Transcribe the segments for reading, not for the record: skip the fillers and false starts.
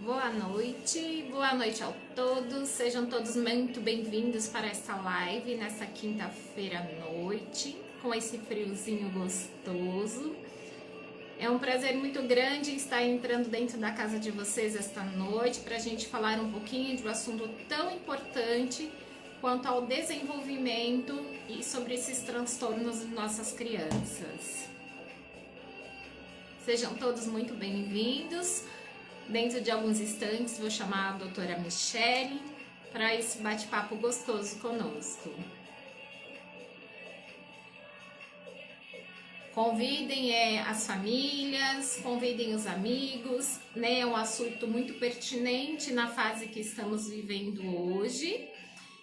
Boa noite a todos, sejam todos muito bem-vindos para essa live nessa quinta-feira à noite, com esse friozinho gostoso. É um prazer muito grande estar entrando dentro da casa de vocês esta noite para a gente falar um pouquinho de um assunto tão importante quanto ao desenvolvimento e sobre esses transtornos de nossas crianças. Sejam todos muito bem-vindos. Dentro de alguns instantes vou chamar a doutora Michele para esse bate-papo gostoso conosco. Convidem as famílias, convidem os amigos, né? É um assunto muito pertinente na fase que estamos vivendo hoje,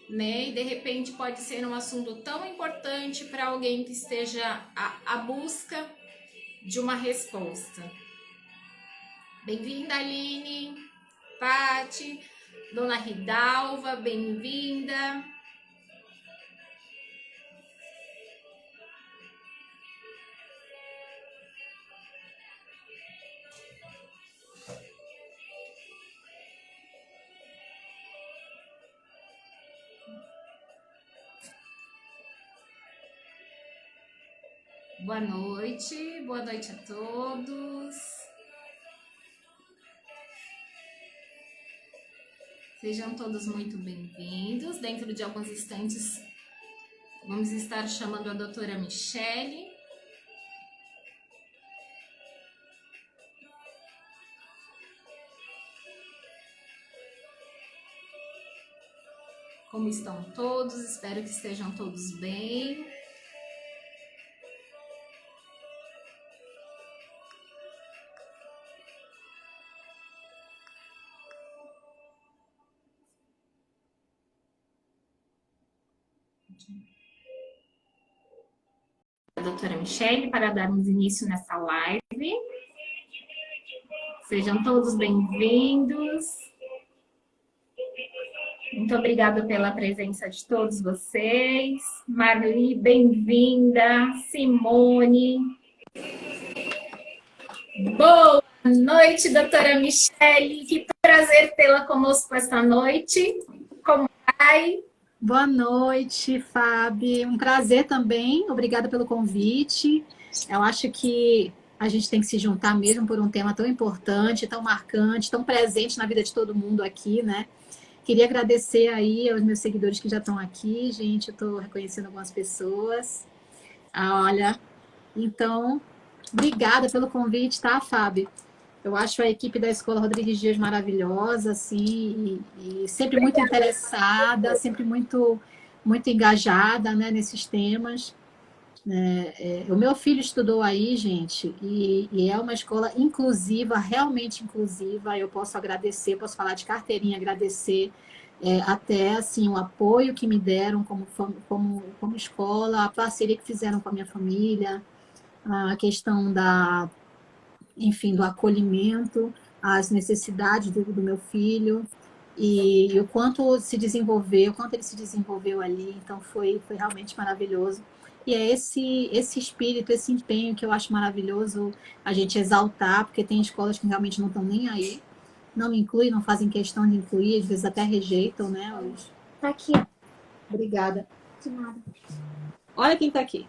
né? E de repente pode ser um assunto tão importante para alguém que esteja à busca de uma resposta. Bem-vinda, Aline, Pati, Dona Ridalva, bem-vinda. Boa noite a todos. Sejam todos muito bem-vindos. Dentro de alguns instantes, vamos estar chamando a doutora Michele. Como estão todos? Espero que estejam todos bem. A doutora Michele para darmos início nessa live. Sejam todos bem-vindos. Muito obrigada pela presença de todos vocês. Marli, bem-vinda. Simone. Boa noite, doutora Michele. Que prazer tê-la conosco esta noite. Como vai? Boa noite, Fábio. Um prazer também. Obrigada pelo convite. Eu acho que a gente tem que se juntar mesmo por um tema tão importante, tão marcante, tão presente na vida de todo mundo aqui, né? Queria agradecer aí aos meus seguidores que já estão aqui, gente. Eu estou reconhecendo algumas pessoas. Olha, então, obrigada pelo convite, tá, Fábio? Eu acho a equipe da Escola Rodrigues Dias maravilhosa, assim, e sempre muito interessada, sempre muito engajada, né, nesses temas. O meu filho estudou aí, gente, e é uma escola inclusiva, realmente inclusiva. Eu posso agradecer, posso falar de carteirinha, agradecer até assim, o apoio que me deram como escola, a parceria que fizeram com a minha família, a questão enfim, do acolhimento às necessidades do meu filho e o quanto se desenvolveu, o quanto ele se desenvolveu ali. Então foi realmente maravilhoso. E é esse espírito, esse empenho que eu acho maravilhoso a gente exaltar, porque tem escolas que realmente não estão nem aí, não incluem, não fazem questão de incluir, às vezes até rejeitam, né? Tá aqui. Obrigada. De nada. Olha quem tá aqui.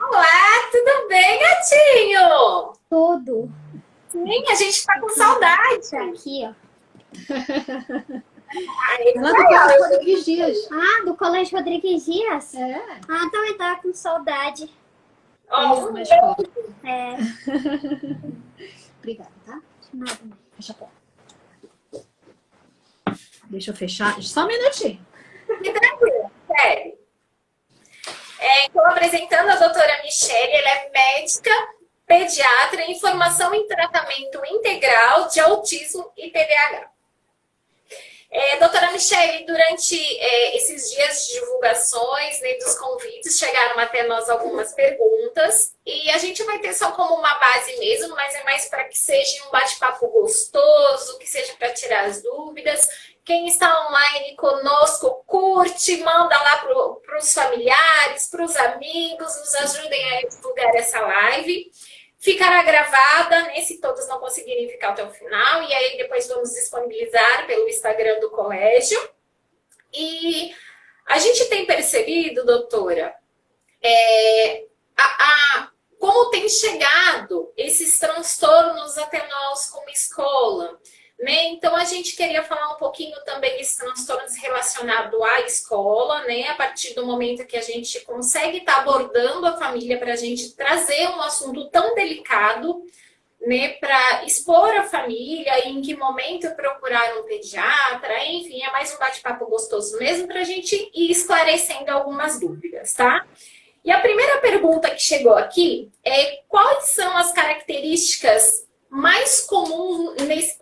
Olá, tudo bem, gatinho? Tudo. Sim, a gente tá com saudade. Tá aqui, ó. Ela do Colégio Rodrigues Dias. Ah, do Colégio Rodrigues Dias? É. Ah, também tava com saudade. Na escola. É. Obrigada, tá? De nada. Fecha a porta. Deixa eu fechar. Só um minutinho. Fique tranquilo, sério. Estou apresentando a doutora Michele, ela é médica, pediatra em formação em tratamento integral de autismo e TDAH. Doutora Michele, durante esses dias de divulgações, né, dos convites, chegaram até nós algumas perguntas e a gente vai ter só como uma base mesmo, mas é mais para que seja um bate-papo gostoso, que seja para tirar as dúvidas. Quem está online conosco, curte, manda lá para os familiares, para os amigos, nos ajudem a divulgar essa live. ficará gravada, né, se todos não conseguirem ficar até o final, e aí depois vamos disponibilizar pelo Instagram do colégio. E a gente tem percebido, doutora, como tem chegado esses transtornos até nós como escola, né? Então, a gente queria falar um pouquinho também desses transtornos relacionados à escola, né? A partir do momento que a gente consegue estar abordando a família para a gente trazer um assunto tão delicado, né? Para expor a família, e em que momento procurar um pediatra, enfim, é mais um bate-papo gostoso mesmo para a gente ir esclarecendo algumas dúvidas, tá? E a primeira pergunta que chegou aqui é: quais são as características mais comuns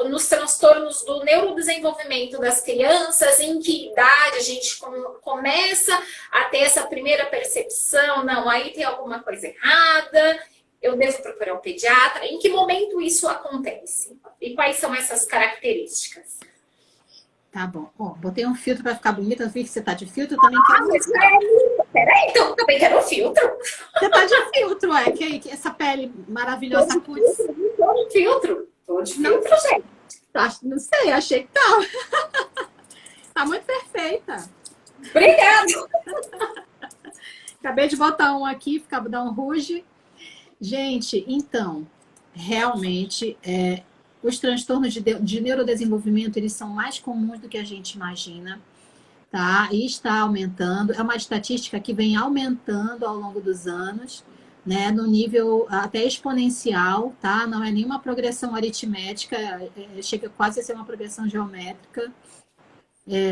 nos transtornos do neurodesenvolvimento das crianças? Em que idade a gente começa a ter essa primeira percepção? Não, aí tem alguma coisa errada, eu devo procurar um pediatra. Em que momento isso acontece? E quais são essas características? Tá bom. Ó, botei um filtro para ficar bonita. Eu vi que você tá de filtro, eu também quero. Mas peraí, então eu também quero um filtro. Você tá de filtro, que aí, que essa pele maravilhosa. Tô de filtro, gente. Não sei, achei que tá. Tá muito perfeita. Obrigada. Acabei de botar um aqui, dar um ruge. Gente, então, realmente, os transtornos de neurodesenvolvimento, eles são mais comuns do que a gente imagina, tá? E está aumentando. É uma estatística que vem aumentando ao longo dos anos, né? No nível até exponencial, tá? Não é nenhuma progressão aritmética, chega quase a ser uma progressão geométrica.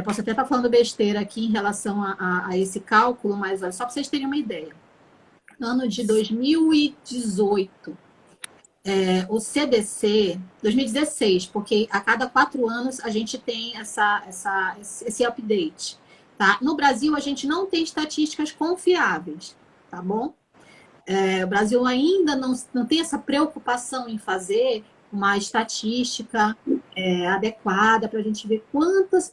Posso até estar falando besteira aqui em relação a esse cálculo, mas olha, só para vocês terem uma ideia. No ano de 2018, o CDC, 2016, porque a cada 4 anos a gente tem esse update. Tá? No Brasil, a gente não tem estatísticas confiáveis, tá bom? O Brasil ainda não tem essa preocupação em fazer uma estatística adequada para a gente ver quantos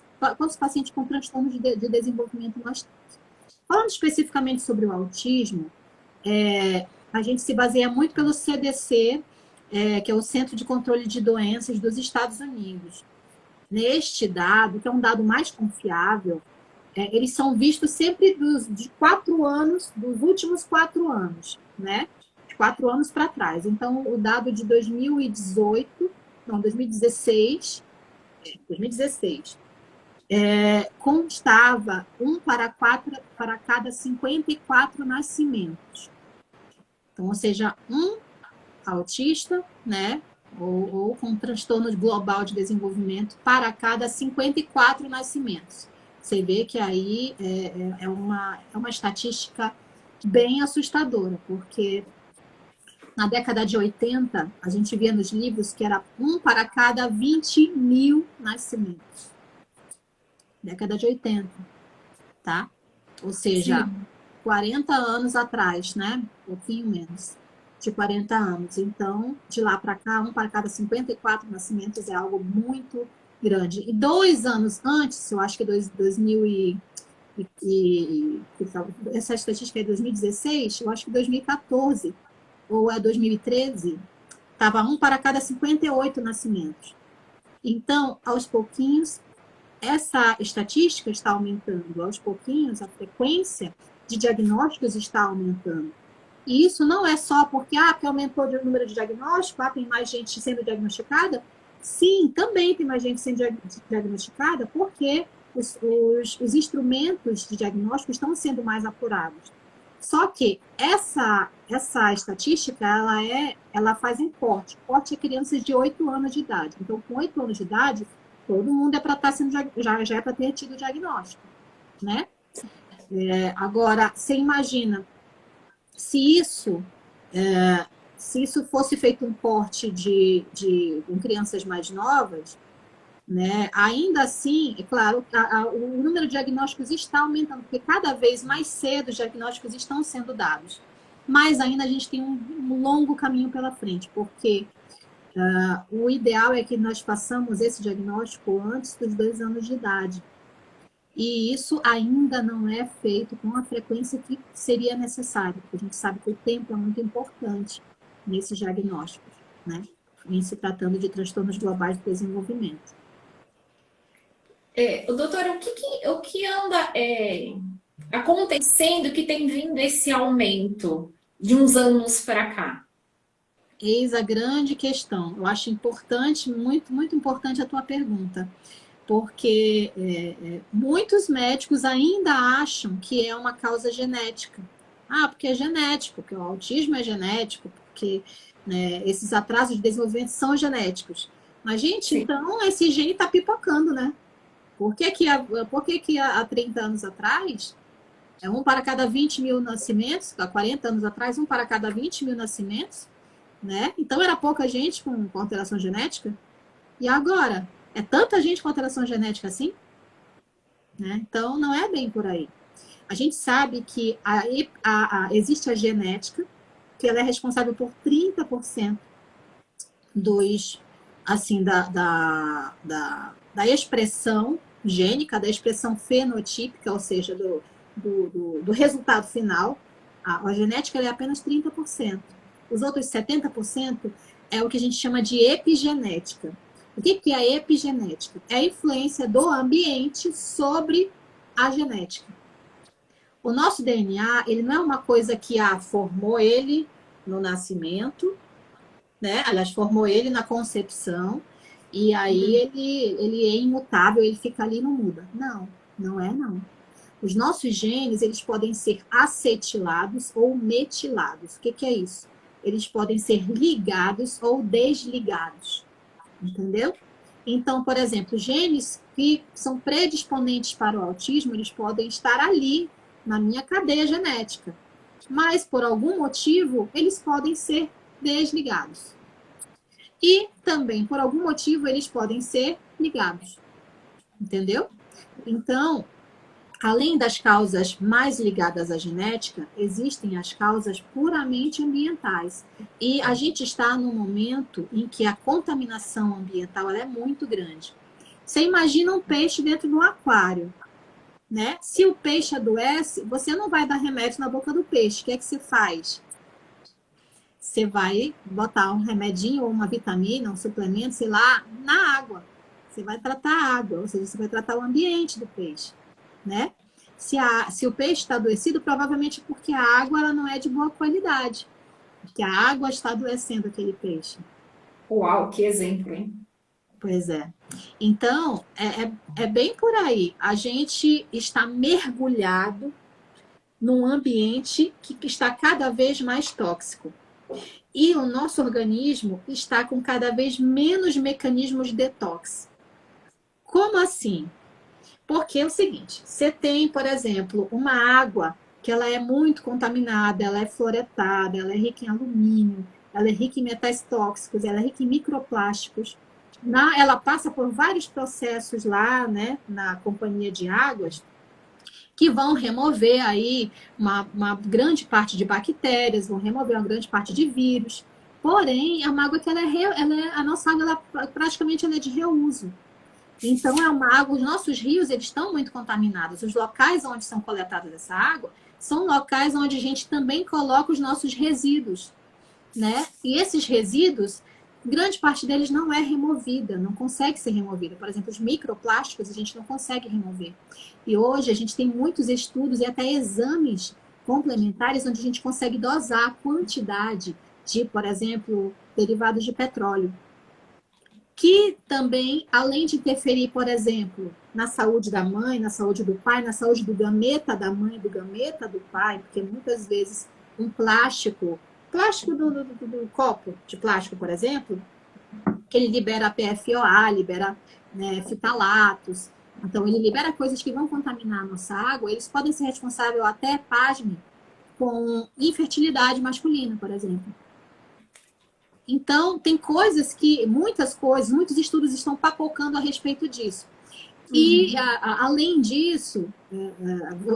pacientes com transtornos de desenvolvimento nós temos. Falando especificamente sobre o autismo, a gente se baseia muito pelo CDC, que é o Centro de Controle de Doenças dos Estados Unidos. Neste dado, que é um dado mais confiável, eles são vistos sempre de 4 anos, dos últimos 4 anos, né? De 4 anos para trás. Então, o dado de 2016, constava 1 para cada 54 nascimentos. Então, ou seja, um autista, né, ou com transtorno global de desenvolvimento para cada 54 nascimentos. Você vê que aí é uma estatística bem assustadora, porque na década de 80, a gente via nos livros que era 1 para cada 20 mil nascimentos. Década de 80, tá? Ou seja, sim, 40 anos atrás, né? Um pouquinho menos de 40 anos. Então, de lá para cá, 1 para cada 54 nascimentos é algo muito grande. E 2 anos antes, eu acho que 2000 essa estatística é 2016, eu acho que 2014 ou é 2013, estava 1 para cada 58 nascimentos. Então, aos pouquinhos, essa estatística está aumentando. Aos pouquinhos, a frequência de diagnósticos está aumentando. E isso não é só porque aumentou o número de diagnósticos, tem mais gente sendo diagnosticada. Sim, também tem mais gente sendo diagnosticada porque os instrumentos de diagnóstico estão sendo mais apurados. Só que essa estatística, ela faz em corte. Corte é crianças de 8 anos de idade. Então, com 8 anos de idade, todo mundo é para estar sendo já é para ter tido o diagnóstico, né? Agora, você imagina se isso fosse feito um corte com crianças mais novas, né? Ainda assim, é claro, o número de diagnósticos está aumentando, porque cada vez mais cedo os diagnósticos estão sendo dados. Mas ainda a gente tem um longo caminho pela frente, porque o ideal é que nós façamos esse diagnóstico antes dos 2 anos de idade. E isso ainda não é feito com a frequência que seria necessário, porque a gente sabe que o tempo é muito importante, nesses diagnósticos, né? Em se tratando de transtornos globais do desenvolvimento. Doutora, o que anda acontecendo que tem vindo esse aumento de uns anos para cá? Eis a grande questão. Eu acho importante, muito, muito importante a tua pergunta, porque muitos médicos ainda acham que é uma causa genética. Ah, porque é genético, porque o autismo é genético, porque né, esses atrasos de desenvolvimento são genéticos. Mas, gente, Sim. então esse gene está pipocando, né? Por que há 30 anos atrás, um para cada 20 mil nascimentos, há 40 anos atrás, um para cada 20 mil nascimentos, né? Então era pouca gente com alteração genética. E agora? É tanta gente com alteração genética assim? Né? Então não é bem por aí. A gente sabe que existe a genética, que ela é responsável por 30% dos, assim, da expressão gênica, da expressão fenotípica, ou seja, do resultado final. A genética é apenas 30%. Os outros 70% é o que a gente chama de epigenética. O que é a epigenética? É a influência do ambiente sobre a genética. O nosso DNA, ele não é uma coisa que formou ele no nascimento, né? Aliás, formou ele na concepção, e aí ele é imutável, ele fica ali e não muda. Não, não é não. Os nossos genes, eles podem ser acetilados ou metilados. O que é isso? Eles podem ser ligados ou desligados. Entendeu? Então, por exemplo, genes que são predisponentes para o autismo, eles podem estar ali na minha cadeia genética. Mas, por algum motivo, eles podem ser desligados. E também, por algum motivo, eles podem ser ligados. Entendeu? Então, além das causas mais ligadas à genética, existem as causas puramente ambientais. E a gente está num momento em que a contaminação ambiental ela é muito grande. Você imagina um peixe dentro de um aquário, né? Se o peixe adoece, você não vai dar remédio na boca do peixe. O que é que você faz? Você vai botar um remedinho ou uma vitamina, um suplemento, sei lá, na água. Você vai tratar a água, ou seja, você vai tratar o ambiente do peixe, né? Se o peixe está adoecido, provavelmente porque a água ela não é de boa qualidade, porque a água está adoecendo aquele peixe. Uau, que exemplo, hein? Pois é. Então, é bem por aí. A gente está mergulhado num ambiente que está cada vez mais tóxico. E o nosso organismo está com cada vez menos mecanismos de detox. Como assim? Porque é o seguinte, você tem, por exemplo, uma água que ela é muito contaminada, ela é fluoretada, ela é rica em alumínio, ela é rica em metais tóxicos, ela é rica em microplásticos. Ela passa por vários processos lá, né, na companhia de águas, que vão remover aí uma grande parte de bactérias, vão remover uma grande parte de vírus. Porém, é uma água que a nossa água praticamente ela é de reuso. Então, é uma água, os nossos rios eles estão muito contaminados. Os locais onde são coletadas essa água são locais onde a gente também coloca os nossos resíduos, né? E esses resíduos, grande parte deles não é removida, não consegue ser removida. Por exemplo, os microplásticos a gente não consegue remover. E hoje a gente tem muitos estudos e até exames complementares onde a gente consegue dosar a quantidade de, por exemplo, derivados de petróleo. Que também, além de interferir, por exemplo, na saúde da mãe, na saúde do pai, na saúde do gameta da mãe, do gameta do pai, porque muitas vezes um plástico do copo de plástico, por exemplo, que ele libera PFOA, libera, né, fitalatos, então ele libera coisas que vão contaminar a nossa água, eles podem ser responsáveis até, pasme, com infertilidade masculina, por exemplo. Então, tem muitos estudos estão papocando a respeito disso. E, além disso,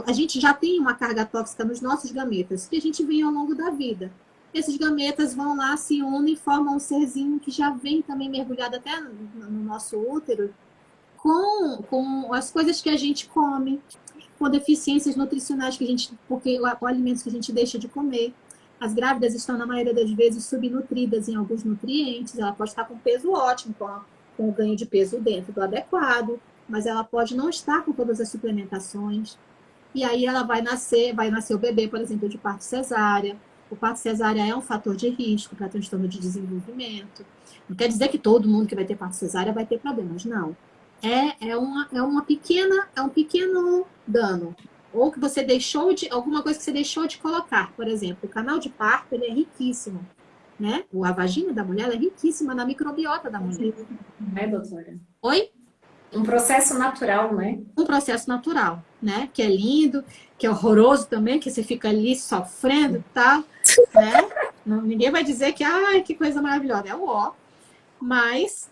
a gente já tem uma carga tóxica nos nossos gametas, que a gente vem ao longo da vida. Esses gametas vão lá, se unem e formam um serzinho que já vem também mergulhado até no nosso útero, com as coisas que a gente come, com deficiências nutricionais porque alimentos que a gente deixa de comer. As grávidas estão, na maioria das vezes, subnutridas em alguns nutrientes. Ela pode estar com peso ótimo, com o ganho de peso dentro do adequado, mas ela pode não estar com todas as suplementações. E aí ela vai nascer o bebê, por exemplo, de parto cesárea. O parto cesárea é um fator de risco para transtorno de desenvolvimento. Não quer dizer que todo mundo que vai ter parto cesárea vai ter problemas, não. É um pequeno dano. Ou que você deixou alguma coisa que você deixou de colocar. Por exemplo, o canal de parto, ele é riquíssimo, né? A vagina da mulher é riquíssima na microbiota da mulher. Não é, doutora? Oi? Um processo natural, né? Um processo natural, né? Que é lindo, que é horroroso também, que você fica ali sofrendo e tal, né? Ninguém vai dizer que, ai, que coisa maravilhosa. É o ó. Mas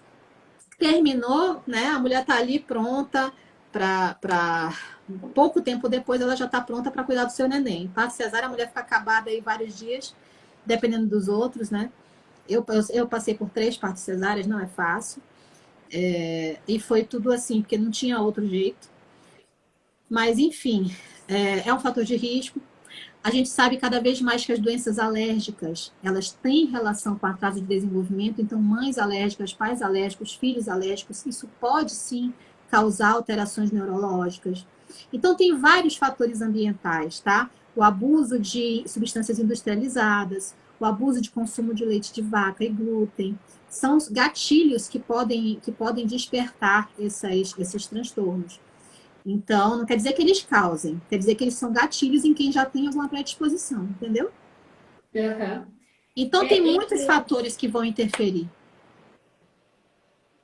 terminou, né? A mulher tá ali pronta para pouco tempo depois ela já está pronta para cuidar do seu neném. Parto cesárea, a mulher fica acabada aí vários dias, dependendo dos outros, né? Eu passei por 3 partos cesáreas, não é fácil. E foi tudo assim, porque não tinha outro jeito. Mas, enfim, é um fator de risco. A gente sabe cada vez mais que as doenças alérgicas, elas têm relação com atraso de desenvolvimento. Então, mães alérgicas, pais alérgicos, filhos alérgicos, isso pode sim causar alterações neurológicas. Então, tem vários fatores ambientais, tá? O abuso de substâncias industrializadas, o abuso de consumo de leite de vaca e glúten, são gatilhos que podem despertar esses transtornos. Então, não quer dizer que eles causem, quer dizer que eles são gatilhos em quem já tem alguma predisposição, entendeu? Uhum. Então, tem muitos fatores que vão interferir.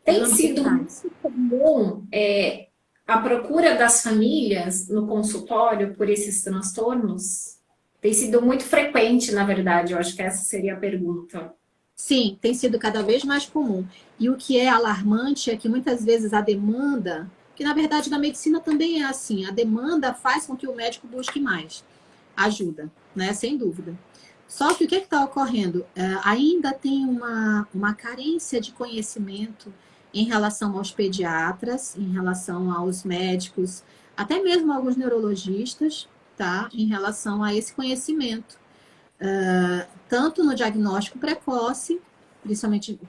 Tem sido muito comum a procura das famílias no consultório por esses transtornos? Tem sido muito frequente, na verdade, eu acho que essa seria a pergunta. Sim, tem sido cada vez mais comum. E o que é alarmante é que muitas vezes a demanda, que na verdade na medicina também é assim, a demanda faz com que o médico busque mais ajuda, né? Sem dúvida. Só que o que está ocorrendo? Ainda tem uma carência de conhecimento em relação aos pediatras, em relação aos médicos, até mesmo alguns neurologistas, tá? Em relação a esse conhecimento. Tanto no diagnóstico precoce,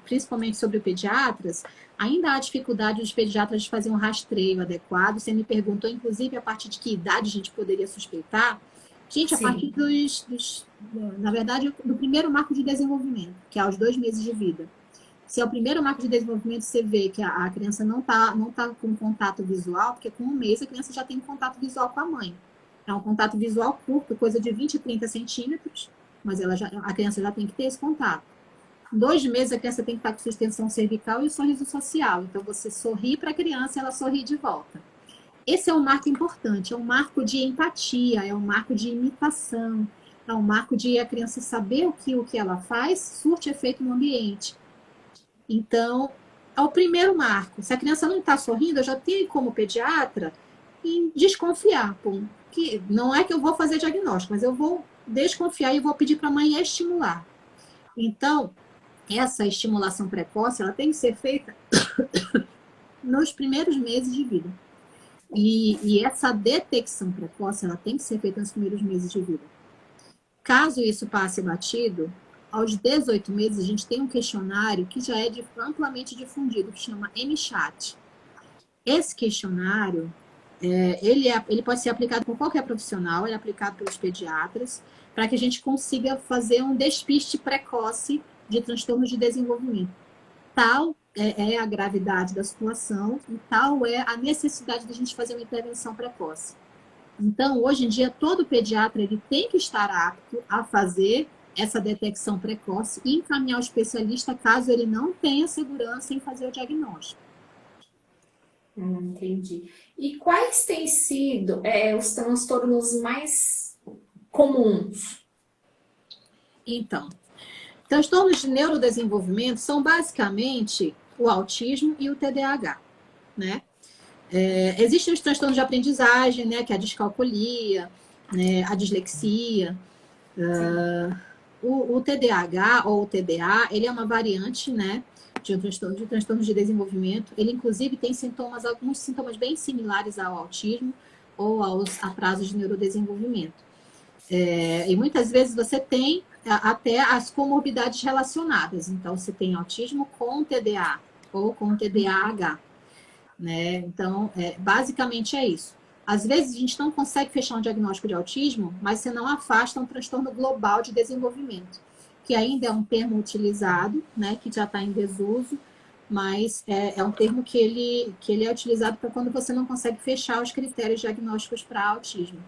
principalmente sobre pediatras, ainda há dificuldade dos pediatras de fazer um rastreio adequado. Você me perguntou, inclusive, a partir de que idade a gente poderia suspeitar. Gente, a partir na verdade, do primeiro marco de desenvolvimento, que é aos 2 meses de vida. Se é o primeiro marco de desenvolvimento, você vê que a criança não tá com contato visual, porque com 1 mês a criança já tem contato visual com a mãe. É um contato visual curto, coisa de 20 a 30 centímetros, mas a criança já tem que ter esse contato. Em 2 meses, a criança tem que estar com sua extensão cervical e o sorriso social. Então, você sorri para a criança e ela sorri de volta. Esse é um marco importante, é um marco de empatia, é um marco de imitação, é um marco de a criança saber o que ela faz surte efeito no ambiente. Então, é o primeiro marco. Se a criança não está sorrindo, eu já tenho como pediatra em desconfiar. Que não é que eu vou fazer diagnóstico, mas eu vou desconfiar e vou pedir para a mãe estimular. Então, essa estimulação precoce, ela tem que ser feita nos primeiros meses de vida. E essa detecção precoce, ela tem que ser feita nos primeiros meses de vida. Caso isso passe batido, aos 18 meses, a gente tem um questionário que já é amplamente difundido, que chama MCHAT. Esse questionário, ele pode ser aplicado por qualquer profissional, ele é aplicado pelos pediatras, para que a gente consiga fazer um despiste precoce de transtornos de desenvolvimento. Tal é a gravidade da situação e tal é a necessidade de a gente fazer uma intervenção precoce. Então, hoje em dia, todo pediatra ele tem que estar apto a fazer essa detecção precoce e encaminhar o especialista caso ele não tenha segurança em fazer o diagnóstico. Entendi. E quais têm sido os transtornos mais comuns? Então, transtornos de neurodesenvolvimento são basicamente o autismo e o TDAH, né? Existem os transtornos de aprendizagem, né, que é a descalculia, né, a dislexia. O TDAH ou o TDA, ele é uma variante, né, de transtornos de desenvolvimento. Ele, inclusive, tem alguns sintomas bem similares ao autismo ou aos atrasos de neurodesenvolvimento. E muitas vezes você tem até as comorbidades relacionadas. Então, você tem autismo com TDA ou com TDAH, né? Então, basicamente é isso. Às vezes a gente não consegue fechar um diagnóstico de autismo, mas você não afasta um transtorno global de desenvolvimento, que ainda é um termo utilizado, né? Que já está em desuso, mas é um termo que ele é utilizado para quando você não consegue fechar os critérios diagnósticos para autismo.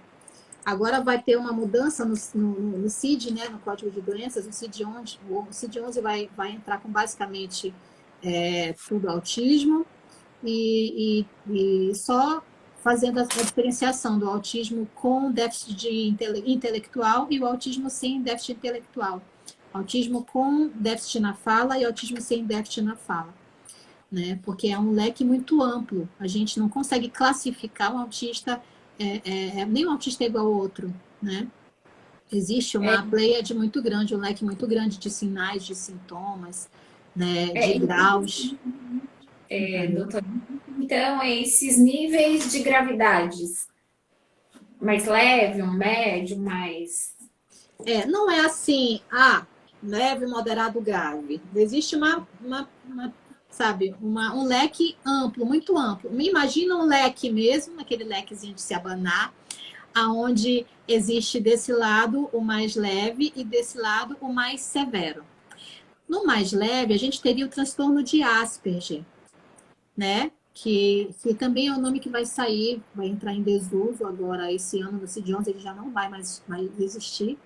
Agora vai ter uma mudança no CID, né, no Código de Doenças, o CID-11 vai entrar com basicamente tudo autismo e só fazendo a diferenciação do autismo com déficit intelectual e o autismo sem déficit intelectual. Autismo com déficit na fala e autismo sem déficit na fala. Né? Porque é um leque muito amplo. A gente não consegue classificar um autista, nem um autista é igual ao outro, né? Existe uma pleiade muito grande, um leque muito grande de sinais, de sintomas, né? De graus. Doutora. Então, esses níveis de gravidades, mais leve, um médio, mais... Não é assim, leve, moderado, grave. Existe um leque amplo, muito amplo. Me imagina um leque mesmo, aquele lequezinho de se abanar, aonde existe desse lado o mais leve e desse lado o mais severo. No mais leve, a gente teria o transtorno de Asperger, né? Que também é o nome que vai sair, vai entrar em desuso agora esse ano no CID-11, ele já não vai mais existir.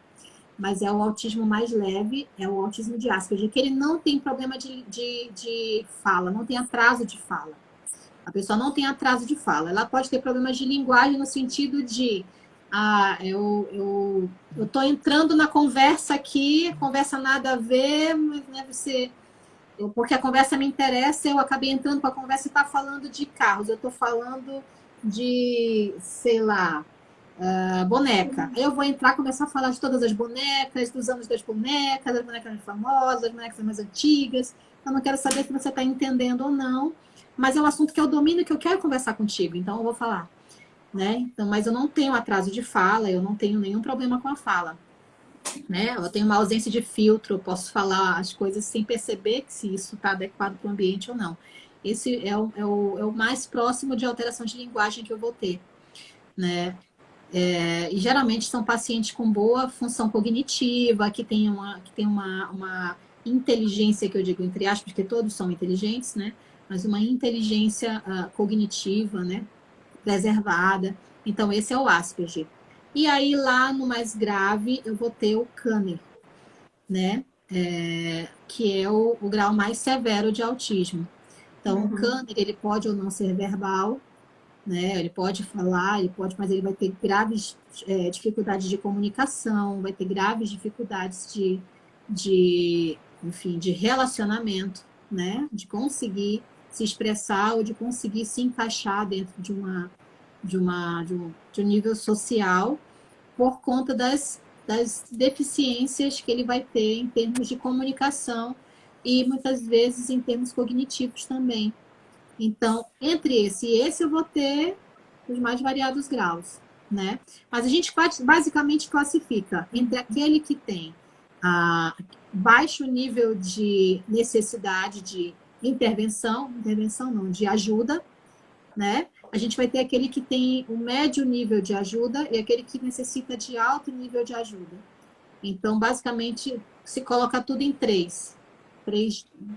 Mas é o autismo mais leve, é o autismo de Asperger, que ele não tem problema de fala, não tem atraso de fala. A pessoa não tem atraso de fala. Ela pode ter problemas de linguagem no sentido de eu tô entrando na conversa aqui, conversa nada a ver, mas deve ser... Porque a conversa me interessa, eu acabei entrando para a conversa e está falando de carros. Eu estou falando de, sei lá... boneca. Aí eu vou entrar, começar a falar de todas as bonecas, dos anos das bonecas, das bonecas mais famosas, das bonecas mais antigas. Eu não quero saber se você está entendendo ou não, mas é um assunto que eu domino e que eu quero conversar contigo, então eu vou falar. Né? Então, mas eu não tenho atraso de fala, eu não tenho nenhum problema com a fala. Né? Eu tenho uma ausência de filtro, eu posso falar as coisas sem perceber se isso está adequado para o ambiente ou não. Esse é o mais próximo de alteração de linguagem que eu vou ter. Né? E geralmente são pacientes com boa função cognitiva, que tem uma inteligência, que eu digo entre aspas, porque todos são inteligentes, né? Mas uma inteligência cognitiva, né? Preservada. Então, esse é o Asperger. E aí, lá no mais grave, eu vou ter o Kanner, né? Que é o grau mais severo de autismo. Então, o Kanner, ele pode ou não ser verbal, né? Ele pode falar, mas ele vai ter graves dificuldades de comunicação, vai ter graves dificuldades enfim, de relacionamento, né? De conseguir se expressar ou de conseguir se encaixar dentro de um nível social por conta das deficiências que ele vai ter em termos de comunicação e muitas vezes em termos cognitivos também. Então, entre esse e esse, eu vou ter os mais variados graus, né? Mas a gente basicamente classifica entre aquele que tem baixo nível de necessidade de intervenção não, de ajuda, né? A gente vai ter aquele que tem um médio nível de ajuda e aquele que necessita de alto nível de ajuda. Então, basicamente, se coloca tudo em três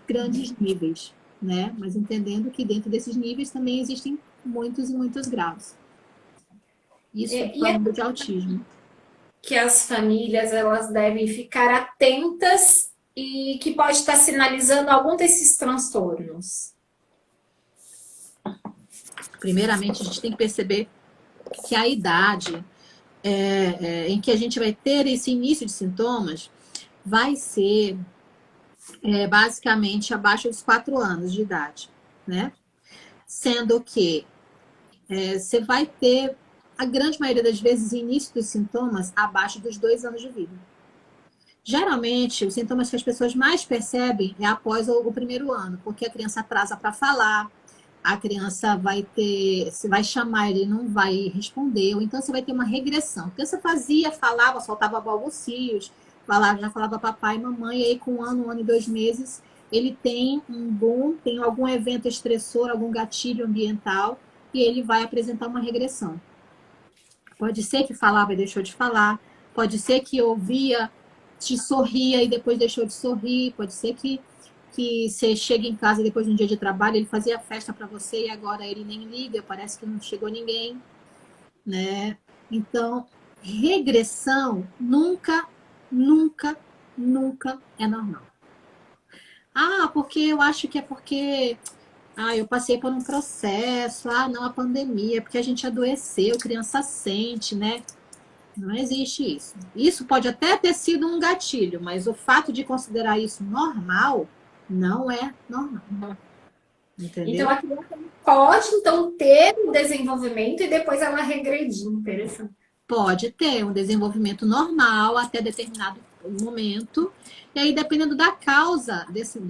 grandes níveis. Né? Mas entendendo que dentro desses níveis também existem muitos e muitos graus. Isso falando de autismo. Que as famílias elas devem ficar atentas e que pode estar sinalizando algum desses transtornos. Primeiramente, a gente tem que perceber que a idade em que a gente vai ter esse início de sintomas vai ser basicamente abaixo dos 4 anos de idade, né? Sendo que você vai ter, a grande maioria das vezes, início dos sintomas abaixo dos 2 anos de vida. Geralmente, os sintomas que as pessoas mais percebem é após o primeiro ano, porque a criança atrasa para falar, a criança você vai chamar, ele não vai responder, ou então você vai ter uma regressão. A criança falava, soltava balbucios, já falava papai e mamãe, e aí com 1 ano e 2 meses, ele tem tem algum evento estressor, algum gatilho ambiental, e ele vai apresentar uma regressão. Pode ser que falava e deixou de falar, pode ser que ouvia, te sorria e depois deixou de sorrir, pode ser que você chega em casa depois de um dia de trabalho, ele fazia festa para você e agora ele nem liga, parece que não chegou ninguém, né? Então, regressão nunca, nunca é normal. Ah, porque eu acho que é porque eu passei por um processo, não, a pandemia, porque a gente adoeceu, criança sente, né? Não existe isso. Isso pode até ter sido um gatilho, mas o fato de considerar isso normal não é normal. Entendeu? Então, a criança pode, então, ter um desenvolvimento e depois ela regredir. Interessante. Pode ter um desenvolvimento normal até determinado momento. E aí, dependendo da causa desse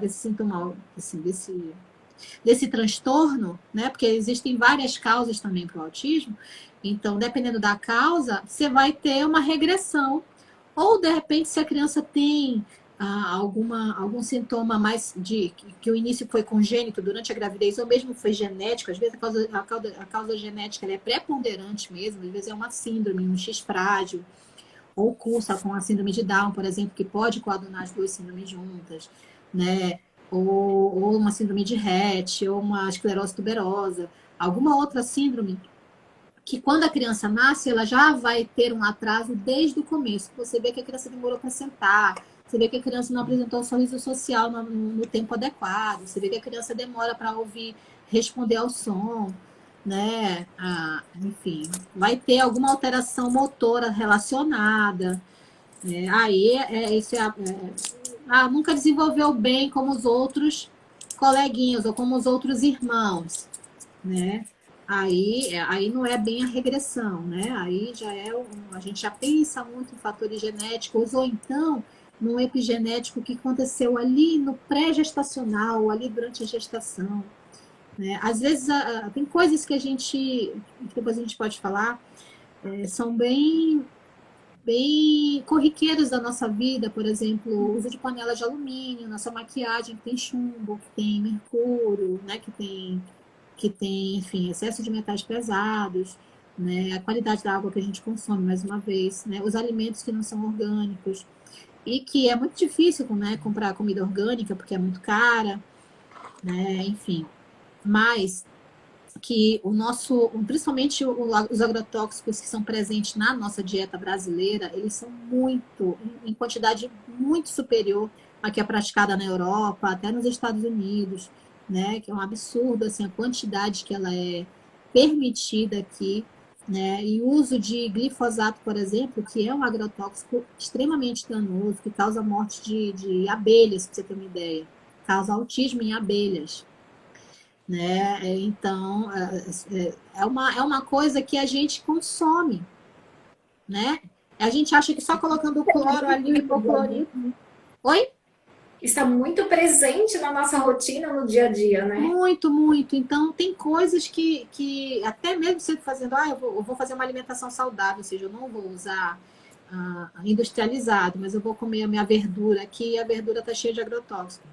sintoma, desse transtorno, né? Porque existem várias causas também para o autismo. Então, dependendo da causa, você vai ter uma regressão. Ou, de repente, se a criança tem algum sintoma mais que o início foi congênito durante a gravidez, ou mesmo foi genético, às vezes a causa genética ela é preponderante mesmo, às vezes é uma síndrome, um X frágil, ou cursa com a síndrome de Down, por exemplo, que pode coadunar as duas síndromes juntas, né? Ou uma síndrome de Rett, ou uma esclerose tuberosa, alguma outra síndrome que quando a criança nasce, ela já vai ter um atraso desde o começo. Você vê que a criança demorou para sentar, você vê que a criança não apresentou um sorriso social no tempo adequado, você vê que a criança demora para ouvir, responder ao som, né? Enfim, vai ter alguma alteração motora relacionada. Nunca desenvolveu bem como os outros coleguinhas ou como os outros irmãos, né? Aí não é bem a regressão, né? Aí já a gente já pensa muito em fatores genéticos, ou então num epigenético que aconteceu ali no pré-gestacional, ali durante a gestação, né? Às vezes tem coisas que depois a gente pode falar, são bem corriqueiros da nossa vida, por exemplo, o uso de panela de alumínio, nossa maquiagem que tem chumbo, que tem mercúrio, né? Que tem, enfim, excesso de metais pesados, né? A qualidade da água que a gente consome, mais uma vez, né? Os alimentos que não são orgânicos e que é muito difícil, né, comprar comida orgânica porque é muito cara, né? Enfim, mas que principalmente os agrotóxicos que são presentes na nossa dieta brasileira, eles são em quantidade muito superior à que é praticada na Europa, até nos Estados Unidos, né? Que é um absurdo assim, a quantidade que ela é permitida aqui, né? E o uso de glifosato, por exemplo, que é um agrotóxico extremamente danoso, que causa morte de abelhas, para você ter uma ideia, causa autismo em abelhas, né? Então, é uma coisa que a gente consome, né? A gente acha que só colocando o cloro ali, o hipoclorito. Oi? Está muito presente na nossa rotina, no dia a dia, né? Muito, muito. Então, tem coisas que até mesmo você fazendo, eu vou fazer uma alimentação saudável, ou seja, eu não vou usar industrializado, mas eu vou comer a minha verdura aqui e a verdura está cheia de agrotóxico.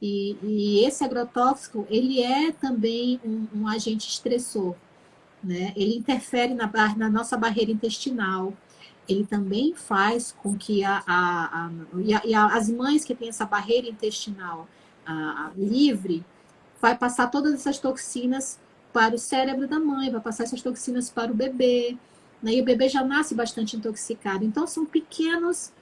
E esse agrotóxico, ele é também um agente estressor, né? Ele interfere na nossa barreira intestinal. Ele também faz com que as mães que têm essa barreira intestinal livre, vai passar todas essas toxinas para o cérebro da mãe, vai passar essas toxinas para o bebê, né? E o bebê já nasce bastante intoxicado. Então, são pequenos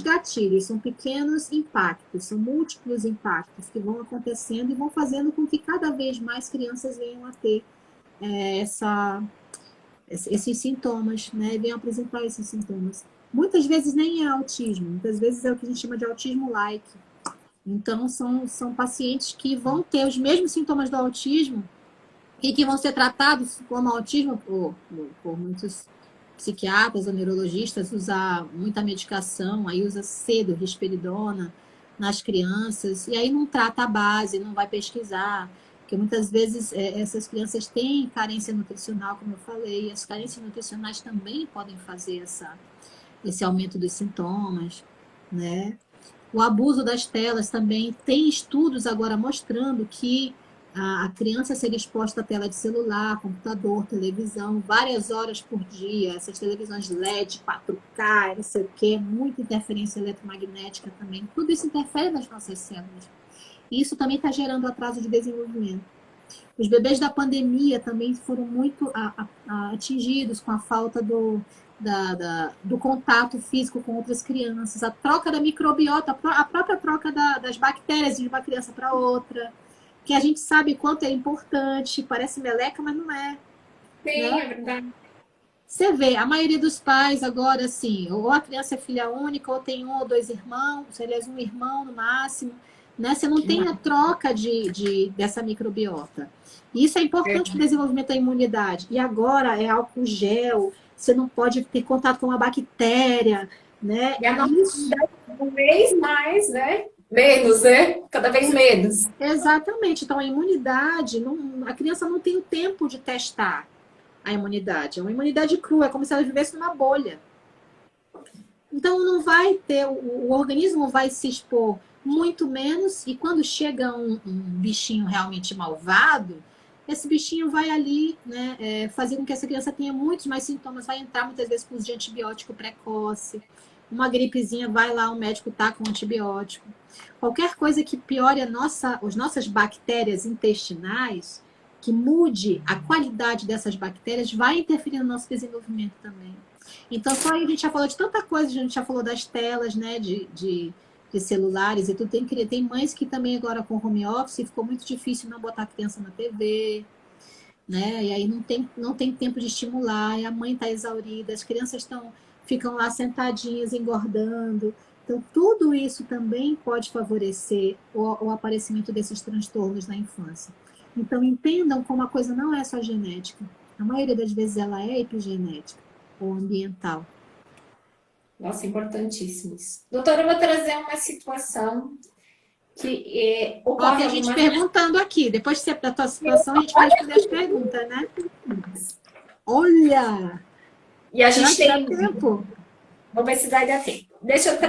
gatilhos, são pequenos impactos, são múltiplos impactos que vão acontecendo e vão fazendo com que cada vez mais crianças venham a ter esses sintomas, né? Venham apresentar esses sintomas. Muitas vezes nem é autismo, muitas vezes é o que a gente chama de autismo-like. Então, são pacientes que vão ter os mesmos sintomas do autismo e que vão ser tratados como autismo por muitos psiquiatras ou neurologistas, usar muita medicação, aí usa cedo, risperidona nas crianças, e aí não trata a base, não vai pesquisar, porque muitas vezes essas crianças têm carência nutricional, como eu falei, e as carências nutricionais também podem fazer esse aumento dos sintomas, né? O abuso das telas também, tem estudos agora mostrando que a criança ser exposta à tela de celular, computador, televisão, várias horas por dia, essas televisões LED, 4K, não sei o quê, muita interferência eletromagnética também, tudo isso interfere nas nossas células. E isso também está gerando atraso de desenvolvimento. Os bebês da pandemia também foram muito atingidos com a falta do contato físico com outras crianças, a troca da microbiota, a própria troca das bactérias de uma criança para outra, que a gente sabe quanto é importante, parece meleca, mas não é. Sim, Né? é verdade. Você vê, a maioria dos pais agora, assim, ou a criança é filha única, ou tem um ou dois irmãos, aliás, um irmão no máximo, né? Você não tem a troca dessa microbiota. E isso é importante para o desenvolvimento da imunidade. E agora é álcool gel, você não pode ter contato com uma bactéria, né? E a nossa cada vez mais, né? Menos, né? Cada vez menos. Exatamente. Então, a imunidade, a criança não tem o tempo de testar a imunidade. É uma imunidade crua, é como se ela vivesse numa bolha. Então, não vai ter, o organismo vai se expor muito menos, e quando chega um bichinho realmente malvado, esse bichinho vai ali, né, fazer com que essa criança tenha muitos mais sintomas, vai entrar muitas vezes com uso de antibiótico precoce, uma gripezinha, vai lá, o médico tá com antibiótico. Qualquer coisa que piore as nossas bactérias intestinais, que mude a qualidade dessas bactérias, vai interferir no nosso desenvolvimento também. Então, só aí a gente já falou de tanta coisa, a gente já falou das telas, né, de celulares e tudo. Tem mães que também agora com home office ficou muito difícil não botar a criança na TV, né? E aí não tem tempo de estimular, e a mãe está exaurida, as crianças ficam lá sentadinhas, engordando. Então, tudo isso também pode favorecer o aparecimento desses transtornos na infância. Então, entendam como a coisa não é só genética. A maioria das vezes ela é epigenética ou ambiental. Nossa, importantíssimo isso. Doutora, eu vou trazer uma situação que Ó, tem gente perguntando aqui. Depois que você da tua situação, a gente vai responder as perguntas, né? Olha! E a gente tem tempo. Vamos ver se dá tempo. Deixa eu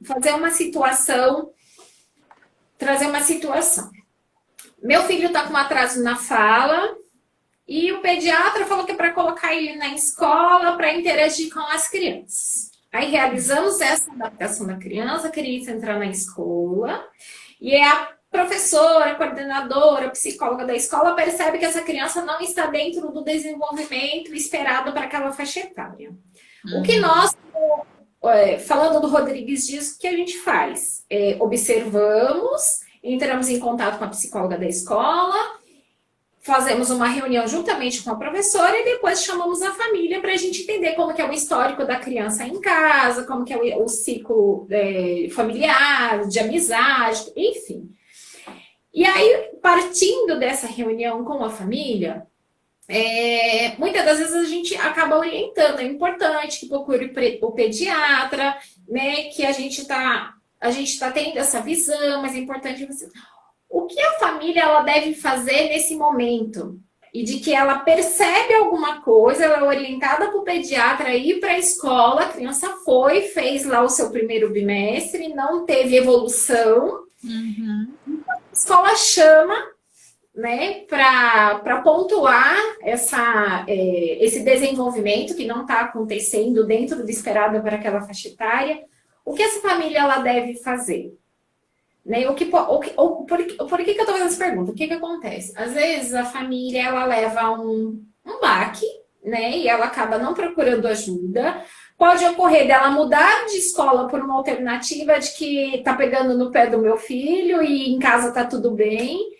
fazer uma situação. Trazer uma situação. Meu filho está com um atraso na fala e o pediatra falou que é para colocar ele na escola para interagir com as crianças. Aí realizamos essa adaptação da criança, a criança entrar na escola e a professora, a coordenadora, a psicóloga da escola percebe que essa criança não está dentro do desenvolvimento esperado para aquela faixa etária. O que nós, falando do Rodrigues Dias, o que a gente faz? Observamos, entramos em contato com a psicóloga da escola, fazemos uma reunião juntamente com a professora e depois chamamos a família para a gente entender como que é o histórico da criança em casa, como que é o ciclo familiar, de amizade, enfim. E aí, partindo dessa reunião com a família, muitas das vezes a gente acaba orientando, é importante que procure o pediatra, né, que a gente tá tendo essa visão, mas é importante você... O que a família ela deve fazer nesse momento? E de que ela percebe alguma coisa, ela é orientada para o pediatra ir para a escola, a criança fez lá o seu primeiro bimestre, não teve evolução. Uhum. A escola chama, né, para pontuar esse desenvolvimento que não está acontecendo dentro do esperado para aquela faixa etária. O que essa família ela deve fazer? Né? Por que eu estou fazendo essa pergunta? O que acontece? Às vezes a família ela leva um baque, né, e ela acaba não procurando ajuda. Pode ocorrer dela mudar de escola por uma alternativa de que está pegando no pé do meu filho e em casa está tudo bem.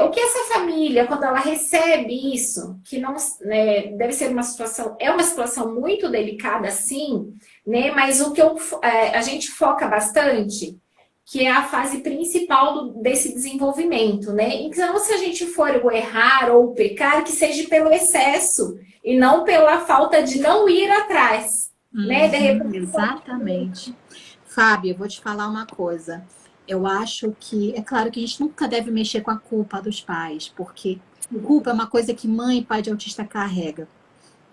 O que essa família, quando ela recebe isso, que não, né, deve ser uma situação muito delicada, sim, né, mas o que a gente foca bastante, que é a fase principal desse desenvolvimento, né? Então, se a gente for errar ou pecar, que seja pelo excesso e não pela falta de não ir atrás, né? Exatamente. Fábio, eu vou te falar uma coisa. Eu acho que, é claro que a gente nunca deve mexer com a culpa dos pais, porque culpa é uma coisa que mãe e pai de autista carrega.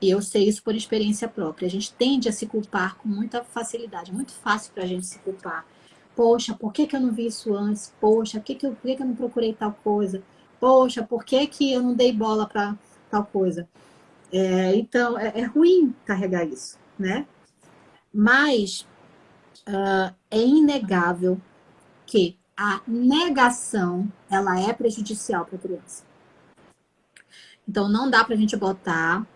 E eu sei isso por experiência própria. A gente tende a se culpar com muita facilidade. É muito fácil para a gente se culpar. Poxa, por que que eu não vi isso antes? Poxa, por que que eu não procurei tal coisa? Poxa, por que que eu não dei bola para tal coisa? Então, é ruim carregar isso, né? Mas é inegável que a negação, ela é prejudicial para a criança. Então, não dá para a gente botar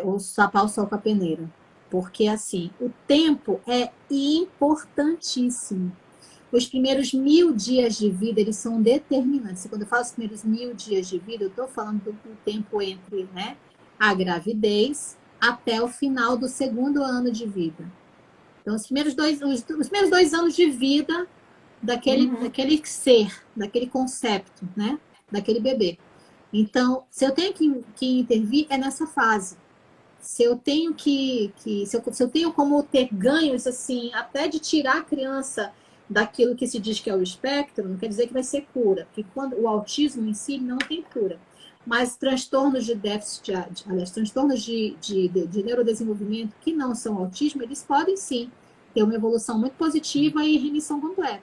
ou sapar o sol com a peneira. Porque, assim, o tempo é importantíssimo. Os primeiros 1000 dias de vida, eles são determinantes. E quando eu falo os primeiros 1000 dias de vida, eu estou falando do tempo entre, né, a gravidez até o final do segundo ano de vida. Então, os primeiros 2 anos de vida daquele ser, daquele concepto, né, daquele bebê. Então, se eu tenho que intervir, é nessa fase. Se eu tenho se eu tenho como ter ganhos, assim, até de tirar a criança daquilo que se diz que é o espectro, não quer dizer que vai ser cura, porque quando o autismo em si não tem cura. Mas transtornos de déficit, aliás, transtornos de neurodesenvolvimento que não são autismo, eles podem sim ter uma evolução muito positiva e remissão completa.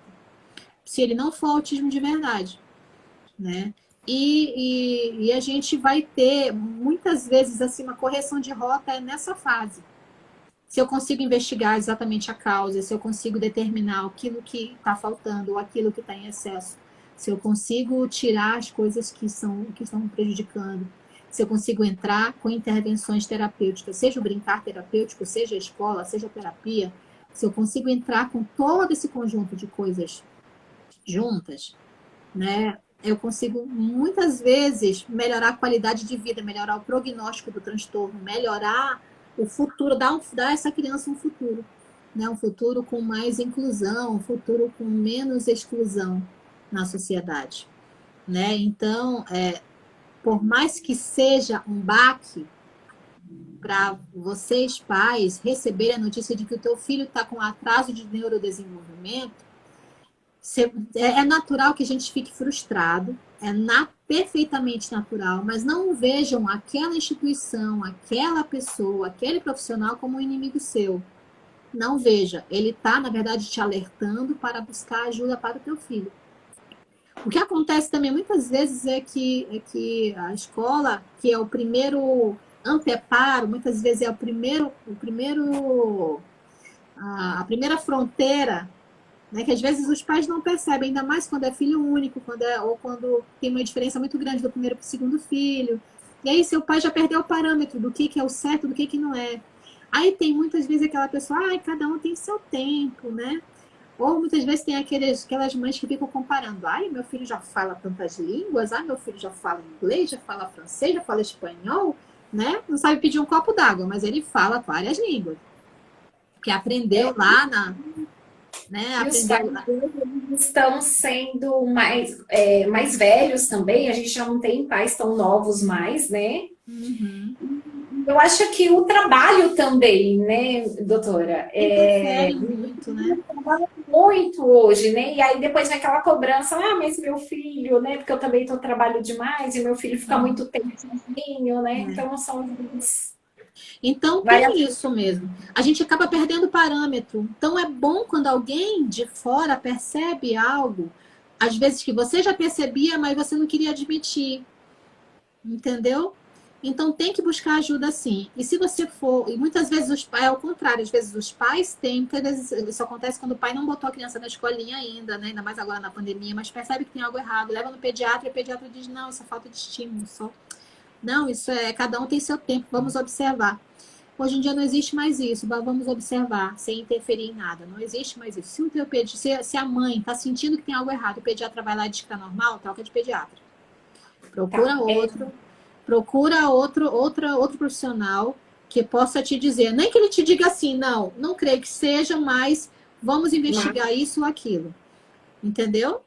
Se ele não for autismo de verdade, né? E a gente vai ter, muitas vezes, assim, uma correção de rota nessa fase. Se eu consigo investigar exatamente a causa, se eu consigo determinar aquilo que está faltando ou aquilo que está em excesso, se eu consigo tirar as coisas que estão prejudicando, se eu consigo entrar com intervenções terapêuticas, seja o brincar terapêutico, seja a escola, seja a terapia, se eu consigo entrar com todo esse conjunto de coisas juntas, né? Eu consigo, muitas vezes, melhorar a qualidade de vida, melhorar o prognóstico do transtorno, melhorar o futuro, dar a essa criança um futuro, né? Um futuro com mais inclusão, um futuro com menos exclusão na sociedade, né? Então, por mais que seja um baque para vocês, pais, receberem a notícia de que o teu filho está com atraso de neurodesenvolvimento, é natural que a gente fique frustrado, perfeitamente natural, mas não vejam aquela instituição, aquela pessoa, aquele profissional como um inimigo seu. Não veja. Ele está, na verdade, te alertando para buscar ajuda para o teu filho. O que acontece também muitas vezes é que a escola, que é o primeiro anteparo, muitas vezes é a primeira fronteira, né, que às vezes os pais não percebem, ainda mais quando é filho único, ou quando tem uma diferença muito grande do primeiro para o segundo filho. E aí seu pai já perdeu o parâmetro do que é o certo, do que não é. Aí tem muitas vezes aquela pessoa, cada um tem seu tempo, né? Ou muitas vezes tem aquelas mães que ficam comparando. Meu filho já fala tantas línguas, meu filho já fala inglês, já fala francês, já fala espanhol, né? Não sabe pedir um copo d'água, mas ele fala várias línguas. Que aprendeu lá né? E os pais estão sendo mais velhos também, a gente já não tem pais tão novos mais, né? Uhum. Eu acho que o trabalho também, né, doutora? Muito, né? Muito hoje, né? E aí depois vem aquela cobrança, mas meu filho, né? Porque eu também trabalho demais e meu filho fica muito tempo sozinho, né? Então são Então, tem isso mesmo. A gente acaba perdendo o parâmetro. Então, é bom quando alguém de fora percebe algo, às vezes que você já percebia, mas você não queria admitir. Entendeu? Então, tem que buscar ajuda sim. E se você for... E muitas vezes os pais... É ao contrário. Às vezes os pais têm... Muitas vezes isso acontece quando o pai não botou a criança na escolinha ainda, né? Ainda mais agora na pandemia, mas percebe que tem algo errado. Leva no pediatra e o pediatra diz, não, isso é falta de estímulo só. Não, isso cada um tem seu tempo, vamos observar. Hoje em dia não existe mais isso, vamos observar, sem interferir em nada. Não existe mais isso. Se a mãe está sentindo que tem algo errado, o pediatra vai lá e diz que é normal, troca de pediatra. Procura outro profissional que possa te dizer, nem que ele te diga assim, não creio que seja, mas vamos investigar isso ou aquilo. Entendeu?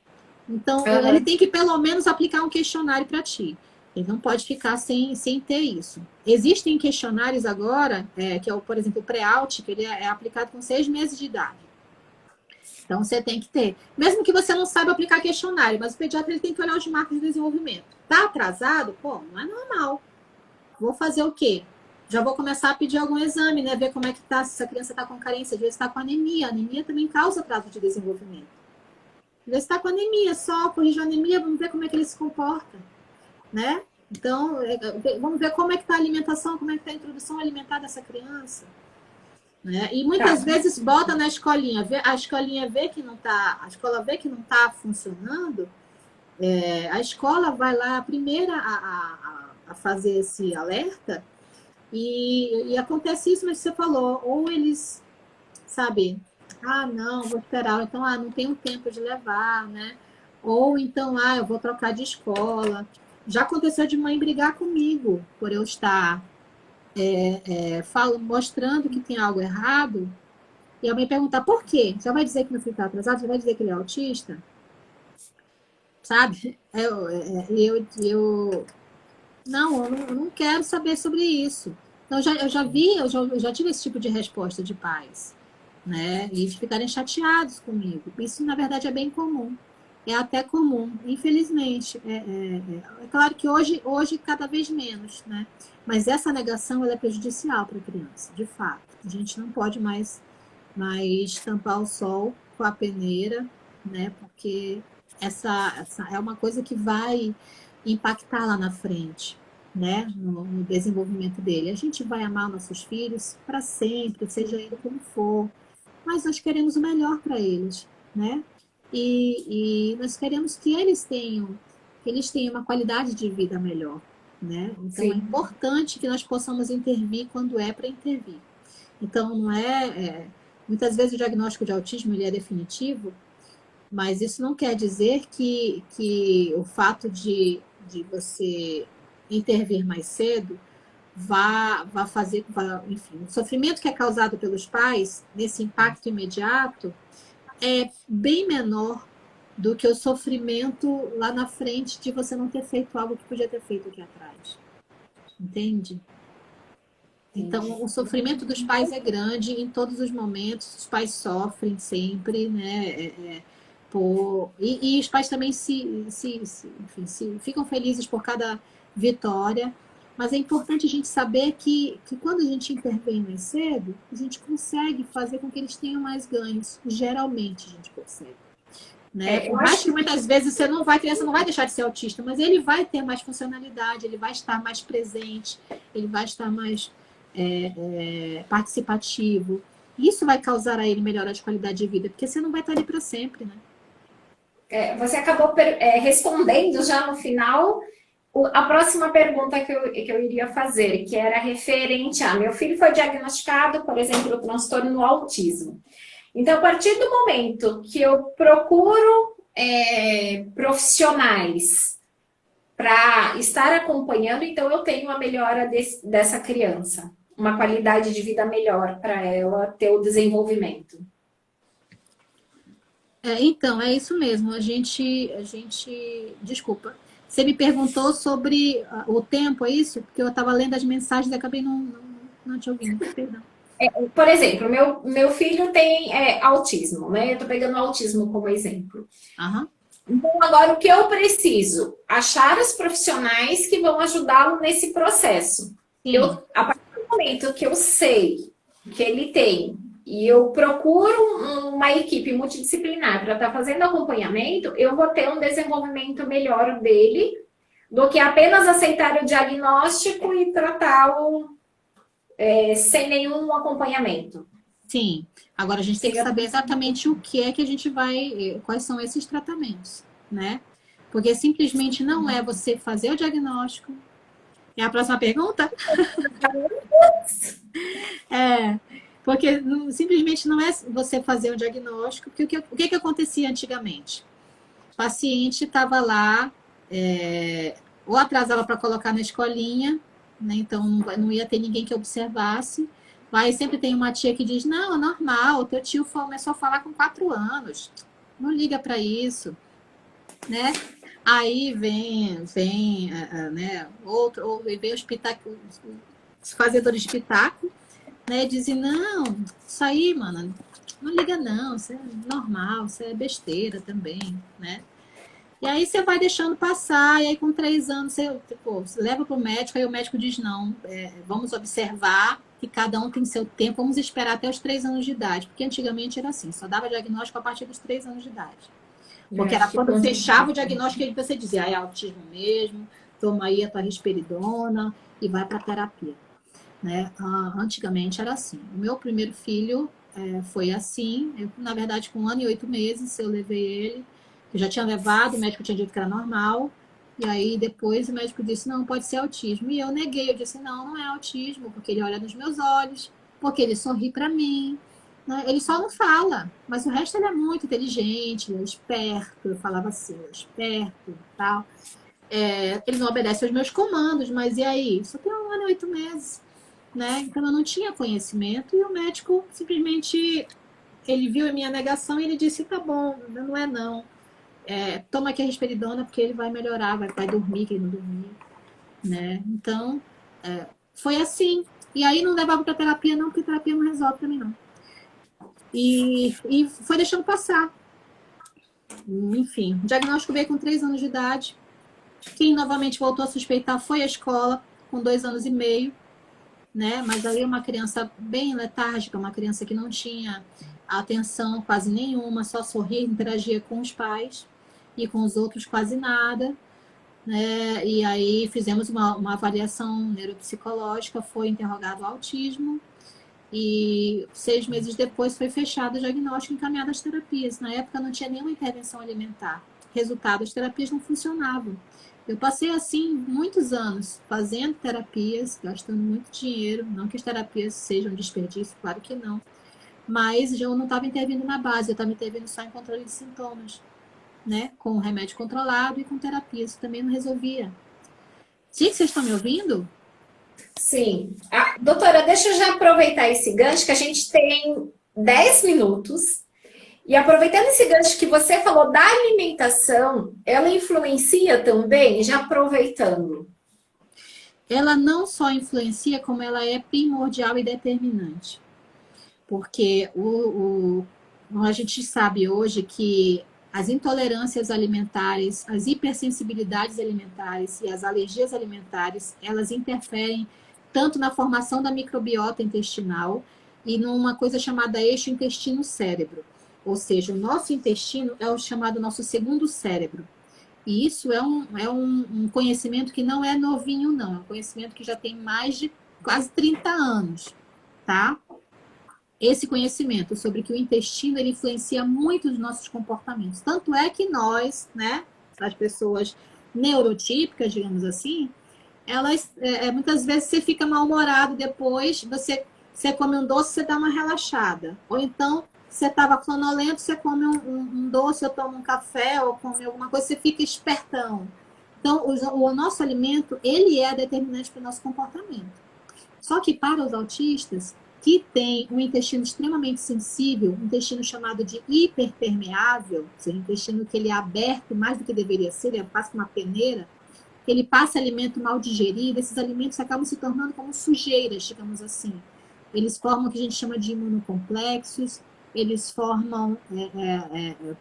Então, ele tem que pelo menos aplicar um questionário para ti. Ele não pode ficar sem ter isso. Existem questionários agora, que é, por exemplo, o pré-out, que ele é aplicado com 6 meses de idade. Então, você tem que ter. Mesmo que você não saiba aplicar questionário, mas o pediatra ele tem que olhar os marcos de desenvolvimento. Tá atrasado? Pô, não é normal. Vou fazer o quê? já vou começar a pedir algum exame, né? Ver como é que tá, se essa criança está com carência, às vezes está com anemia. Anemia também causa atraso de desenvolvimento. Às vezes está com anemia, só corrige a anemia, vamos ver como é que ele se comporta, né? Então, vamos ver como é que está a alimentação, como é que está a introdução alimentar dessa criança. Né? E muitas vezes bota na escolinha, a escolinha vê que não tá, a escola vê que não está funcionando, a escola vai lá a primeira a fazer esse alerta e acontece isso, mas você falou, ou eles, sabe, não, vou esperar, então, não tenho tempo de levar, né? Ou então, eu vou trocar de escola. Já aconteceu de mãe brigar comigo por eu estar mostrando que tem algo errado, e a mãe perguntar por quê? Já vai dizer que meu filho está atrasado? Já vai dizer que ele é autista? Sabe? Não, eu não quero saber sobre isso. Então, eu já tive esse tipo de resposta de pais, né? E de ficarem chateados comigo. Isso, na verdade, é bem comum. É até comum, infelizmente. É claro que hoje cada vez menos, né? Mas essa negação ela é prejudicial para a criança, de fato. A gente não pode mais tampar o sol com a peneira, né? Porque essa é uma coisa que vai impactar lá na frente, né? No desenvolvimento dele. A gente vai amar nossos filhos para sempre, seja ele como for, mas nós queremos o melhor para eles, né? E nós queremos que eles tenham uma qualidade de vida melhor, né? Então, é importante que nós possamos intervir quando é para intervir. Então, não muitas vezes o diagnóstico de autismo ele é definitivo, mas isso não quer dizer que o fato de você intervir mais cedo vá fazer, enfim, o sofrimento que é causado pelos pais nesse impacto imediato é bem menor do que o sofrimento lá na frente de você não ter feito algo que podia ter feito aqui atrás. Entende? Então, o sofrimento dos pais é grande em todos os momentos, os pais sofrem sempre, né? E os pais também ficam felizes por cada vitória, mas é importante a gente saber que quando a gente intervém mais cedo, a gente consegue fazer com que eles tenham mais ganhos. Geralmente a gente consegue. Né? Por mais que muitas vezes a criança não vai deixar de ser autista, mas ele vai ter mais funcionalidade, ele vai estar mais presente, ele vai estar mais participativo. Isso vai causar a ele melhora de qualidade de vida, porque você não vai estar ali para sempre, né? Você acabou respondendo já no final a próxima pergunta que eu iria fazer, que era referente a meu filho foi diagnosticado, por exemplo, o transtorno no autismo. Então, a partir do momento que eu procuro profissionais para estar acompanhando, então eu tenho uma melhora dessa criança, uma qualidade de vida melhor para ela ter o desenvolvimento. Então, é isso mesmo. A gente, desculpa. Você me perguntou sobre o tempo, é isso? Porque eu estava lendo as mensagens e acabei não te ouvindo. Perdão. Por exemplo, meu filho tem autismo, né? Eu estou pegando o autismo como exemplo. Uhum. Então, agora o que eu preciso? Achar os profissionais que vão ajudá-lo nesse processo. A partir do momento que eu sei que ele tem e eu procuro uma equipe multidisciplinar para estar fazendo acompanhamento, eu vou ter um desenvolvimento melhor dele do que apenas aceitar o diagnóstico e tratá-lo sem nenhum acompanhamento. Sim. Agora a gente tem que saber exatamente o que é que a gente vai, quais são esses tratamentos, né? Porque simplesmente não é você fazer o diagnóstico. É a próxima pergunta? Porque simplesmente não é você fazer um diagnóstico. Porque o que acontecia antigamente? O paciente estava lá, ou atrasava para colocar na escolinha, né? Então não ia ter ninguém que observasse. Aí sempre tem uma tia que diz, não, é normal, teu tio começou a falar com 4 anos. Não liga para isso, né? Aí vem né, vem os fazedores de espetáculo, né? Dizem, não, isso aí, mano, não liga não, isso é normal, isso é besteira também, né? E aí você vai deixando passar, e aí com 3 anos você leva para o médico, aí o médico diz, não, vamos observar que cada um tem seu tempo, vamos esperar até os 3 anos de idade, porque antigamente era assim, só dava diagnóstico a partir dos 3 anos de idade. Porque era quando fechava o diagnóstico que você dizia, é autismo mesmo, toma aí a tua risperidona e vai para terapia. Né? Antigamente era assim. O meu primeiro filho foi assim. Eu, na verdade, com 1 ano e 8 meses, eu levei ele. Eu já tinha levado, o médico tinha dito que era normal. E aí, depois, o médico disse, não, pode ser autismo. E eu neguei, eu disse, não, não é autismo, porque ele olha nos meus olhos, porque ele sorri para mim. Né? Ele só não fala, mas o resto ele é muito inteligente, ele é esperto. Eu falava assim, ele é esperto e tal. Ele não obedece aos meus comandos, mas e aí? Só tem 1 ano e 8 meses. Né? Então eu não tinha conhecimento e o médico simplesmente ele viu a minha negação e ele disse, tá bom, não é não. Toma aqui a risperidona porque ele vai melhorar, vai dormir, que ele não dormia. Né? Então, foi assim. E aí não levava para terapia não, porque terapia não resolve também não. E foi deixando passar. Enfim, o diagnóstico veio com 3 anos de idade. Quem novamente voltou a suspeitar foi a escola, com 2 anos e meio. Né? Mas aí uma criança bem letárgica, uma criança que não tinha atenção quase nenhuma, só sorria, interagia com os pais e com os outros quase nada. Né? E aí fizemos uma avaliação neuropsicológica, foi interrogado o autismo e 6 meses depois foi fechado o diagnóstico e encaminhado às terapias. Na época não tinha nenhuma intervenção alimentar. Resultado, as terapias não funcionavam. Eu passei assim muitos anos fazendo terapias, gastando muito dinheiro, não que as terapias sejam desperdício, claro que não, mas eu não estava intervindo na base, eu estava intervindo só em controle de sintomas, né? Com remédio controlado e com terapia, isso também não resolvia. Sim, vocês estão me ouvindo? Sim. Doutora, deixa eu já aproveitar esse gancho que a gente tem 10 minutos. E aproveitando esse gancho que você falou da alimentação, ela influencia também, já aproveitando. Ela não só influencia, como ela é primordial e determinante. Porque a gente sabe hoje que as intolerâncias alimentares, as hipersensibilidades alimentares e as alergias alimentares, elas interferem tanto na formação da microbiota intestinal e numa coisa chamada eixo intestino-cérebro. Ou seja, o nosso intestino é o chamado nosso segundo cérebro. E isso é um conhecimento que não é novinho, não. É um conhecimento que já tem mais de quase 30 anos, tá? Esse conhecimento sobre que o intestino ele influencia muito os nossos comportamentos. Tanto é que nós, né, as pessoas neurotípicas, digamos assim, elas, muitas vezes você fica mal-humorado depois, você come um doce, você dá uma relaxada. Ou então, você estava sonolento, você come um doce, ou toma um café, ou come alguma coisa, você fica espertão. Então, o nosso alimento, ele é determinante para o nosso comportamento. Só que para os autistas, que tem um intestino extremamente sensível, um intestino chamado de hiperpermeável, ou seja, um intestino que ele é aberto mais do que deveria ser, ele passa uma peneira, ele passa alimento mal digerido, esses alimentos acabam se tornando como sujeiras, digamos assim. Eles formam o que a gente chama de imunocomplexos, eles formam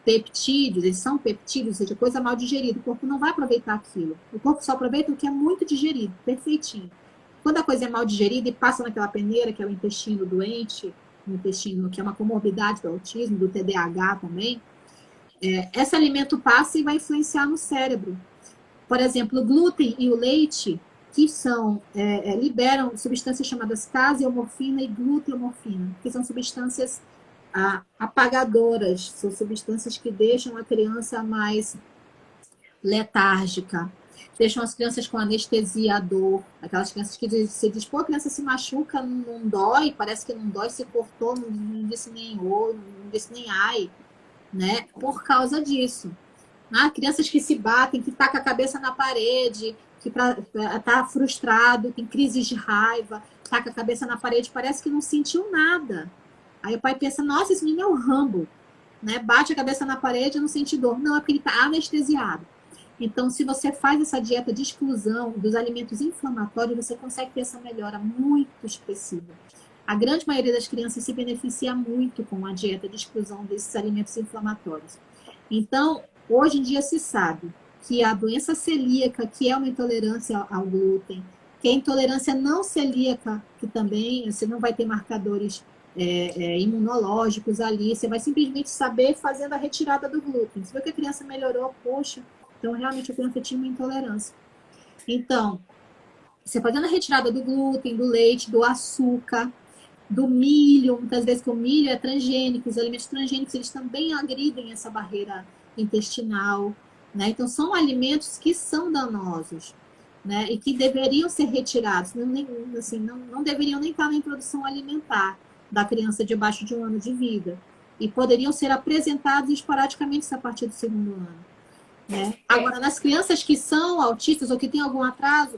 peptídeos, eles são peptídeos, ou seja, coisa mal digerida. O corpo não vai aproveitar aquilo. O corpo só aproveita o que é muito digerido, perfeitinho. Quando a coisa é mal digerida e passa naquela peneira, que é o intestino doente, o intestino que é uma comorbidade do autismo, do TDAH também, esse alimento passa e vai influenciar no cérebro. Por exemplo, o glúten e o leite, que liberam substâncias chamadas caseomorfina e gluteomorfina, que são substâncias apagadoras, são substâncias que deixam a criança mais letárgica, deixam as crianças com anestesia à dor, aquelas crianças que se diz, pô, a criança se machuca, não dói, parece que não dói, se cortou, não disse nem ô, não disse nem ai, né? Por causa disso. Crianças que se batem, que tacam a cabeça na parede, que tá frustrado, tem crises de raiva, taca a cabeça na parede, parece que não sentiu nada. Aí o pai pensa, nossa, esse menino é o Rambo, né? Bate a cabeça na parede e não sente dor. Não, é porque ele está anestesiado. Então, se você faz essa dieta de exclusão dos alimentos inflamatórios, você consegue ter essa melhora muito expressiva. A grande maioria das crianças se beneficia muito com a dieta de exclusão desses alimentos inflamatórios. Então, Hoje em dia se sabe que a doença celíaca, que é uma intolerância ao glúten, que a intolerância não celíaca, que também você não vai ter marcadores imunológicos ali, você vai simplesmente saber fazendo a retirada do glúten. Você viu que a criança melhorou, poxa, então realmente a criança tinha uma intolerância. Então, você fazendo a retirada do glúten, do leite, do açúcar, do milho, muitas vezes que o milho é transgênico, os alimentos transgênicos, eles também agridem essa barreira intestinal, né? Então, são alimentos que são danosos, né? E que deveriam ser retirados, não deveriam nem estar na introdução alimentar da criança de abaixo de 1 ano de vida. E poderiam ser apresentados esporadicamente a partir do 2º ano, né? Agora, nas crianças que são autistas ou que têm algum atraso,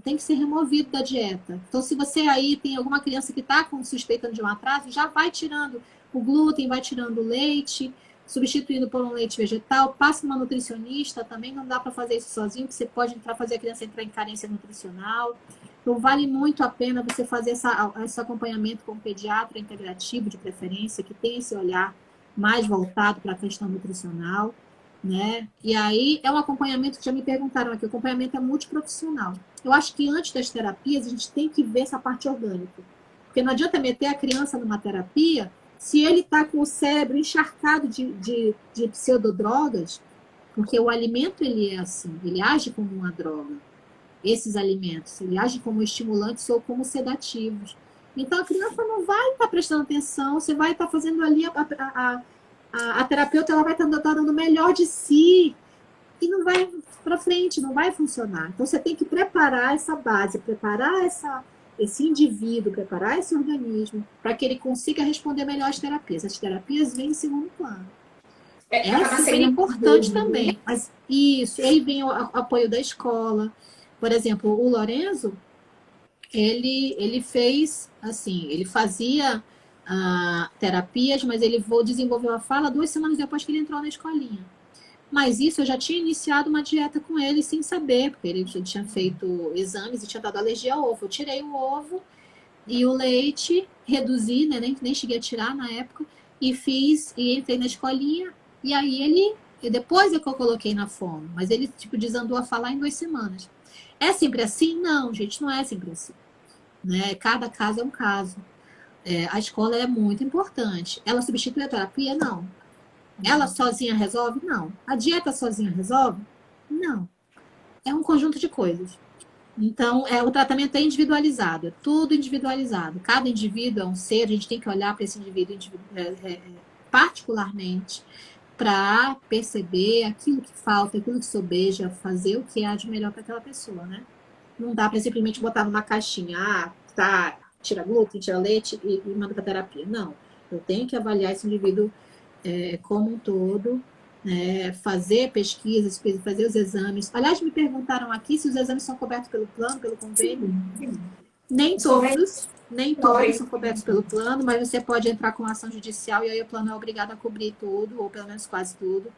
tem que ser removido da dieta. Então, se você aí tem alguma criança que está suspeitando de um atraso, já vai tirando o glúten, vai tirando o leite, substituindo por um leite vegetal, passa uma nutricionista também, não dá para fazer isso sozinho, porque você pode fazer a criança entrar em carência nutricional. Então, vale muito a pena você fazer esse acompanhamento com um pediatra integrativo, de preferência, que tem esse olhar mais voltado para a questão nutricional, né? E aí é um acompanhamento que já me perguntaram aqui, o acompanhamento é multiprofissional. Eu acho que antes das terapias a gente tem que ver essa parte orgânica, porque não adianta meter a criança numa terapia se ele está com o cérebro encharcado de pseudodrogas, porque o alimento ele é assim, ele age como uma droga. Esses alimentos, ele age como estimulantes ou como sedativos. Então a criança não vai estar prestando atenção, você vai estar fazendo ali a terapeuta, ela vai estar dando o melhor de si e não vai para frente, não vai funcionar. Então, você tem que preparar essa base, preparar esse indivíduo, preparar esse organismo para que ele consiga responder melhor às terapias. As terapias vêm em segundo plano. É super importante também. Mas isso, aí vem o apoio da escola. Por exemplo, o Lorenzo, ele fez, assim, ele fazia terapias, mas ele desenvolveu a fala 2 semanas depois que ele entrou na escolinha. Mas isso eu já tinha iniciado uma dieta com ele sem saber, porque ele já tinha feito exames e tinha dado alergia ao ovo. Eu tirei o ovo e o leite, reduzi, né, nem cheguei a tirar na época, e entrei na escolinha, e aí depois é que eu coloquei na fono, mas ele tipo desandou a falar em 2 semanas. É sempre assim? Não, gente, não é sempre assim, né? Cada caso é um caso. A escola é muito importante. Ela substitui a terapia? Não. Ela sozinha resolve? Não. A dieta sozinha resolve? Não. É um conjunto de coisas. Então, o tratamento é individualizado, é tudo individualizado. Cada indivíduo é um ser, a gente tem que olhar para esse indivíduo particularmente para perceber aquilo que falta, aquilo que sobeja, fazer o que há de melhor para aquela pessoa, né? Não dá para simplesmente botar numa caixinha, tá, tira glúten, tira leite e manda para terapia. Não. Eu tenho que avaliar esse indivíduo como um todo, fazer pesquisas, fazer os exames. Aliás, me perguntaram aqui se os exames são cobertos pelo plano, pelo convênio. Sim. Nem todos são cobertos pelo plano, mas você pode entrar com ação judicial e aí o plano é obrigado a cobrir tudo, ou pelo menos quase tudo,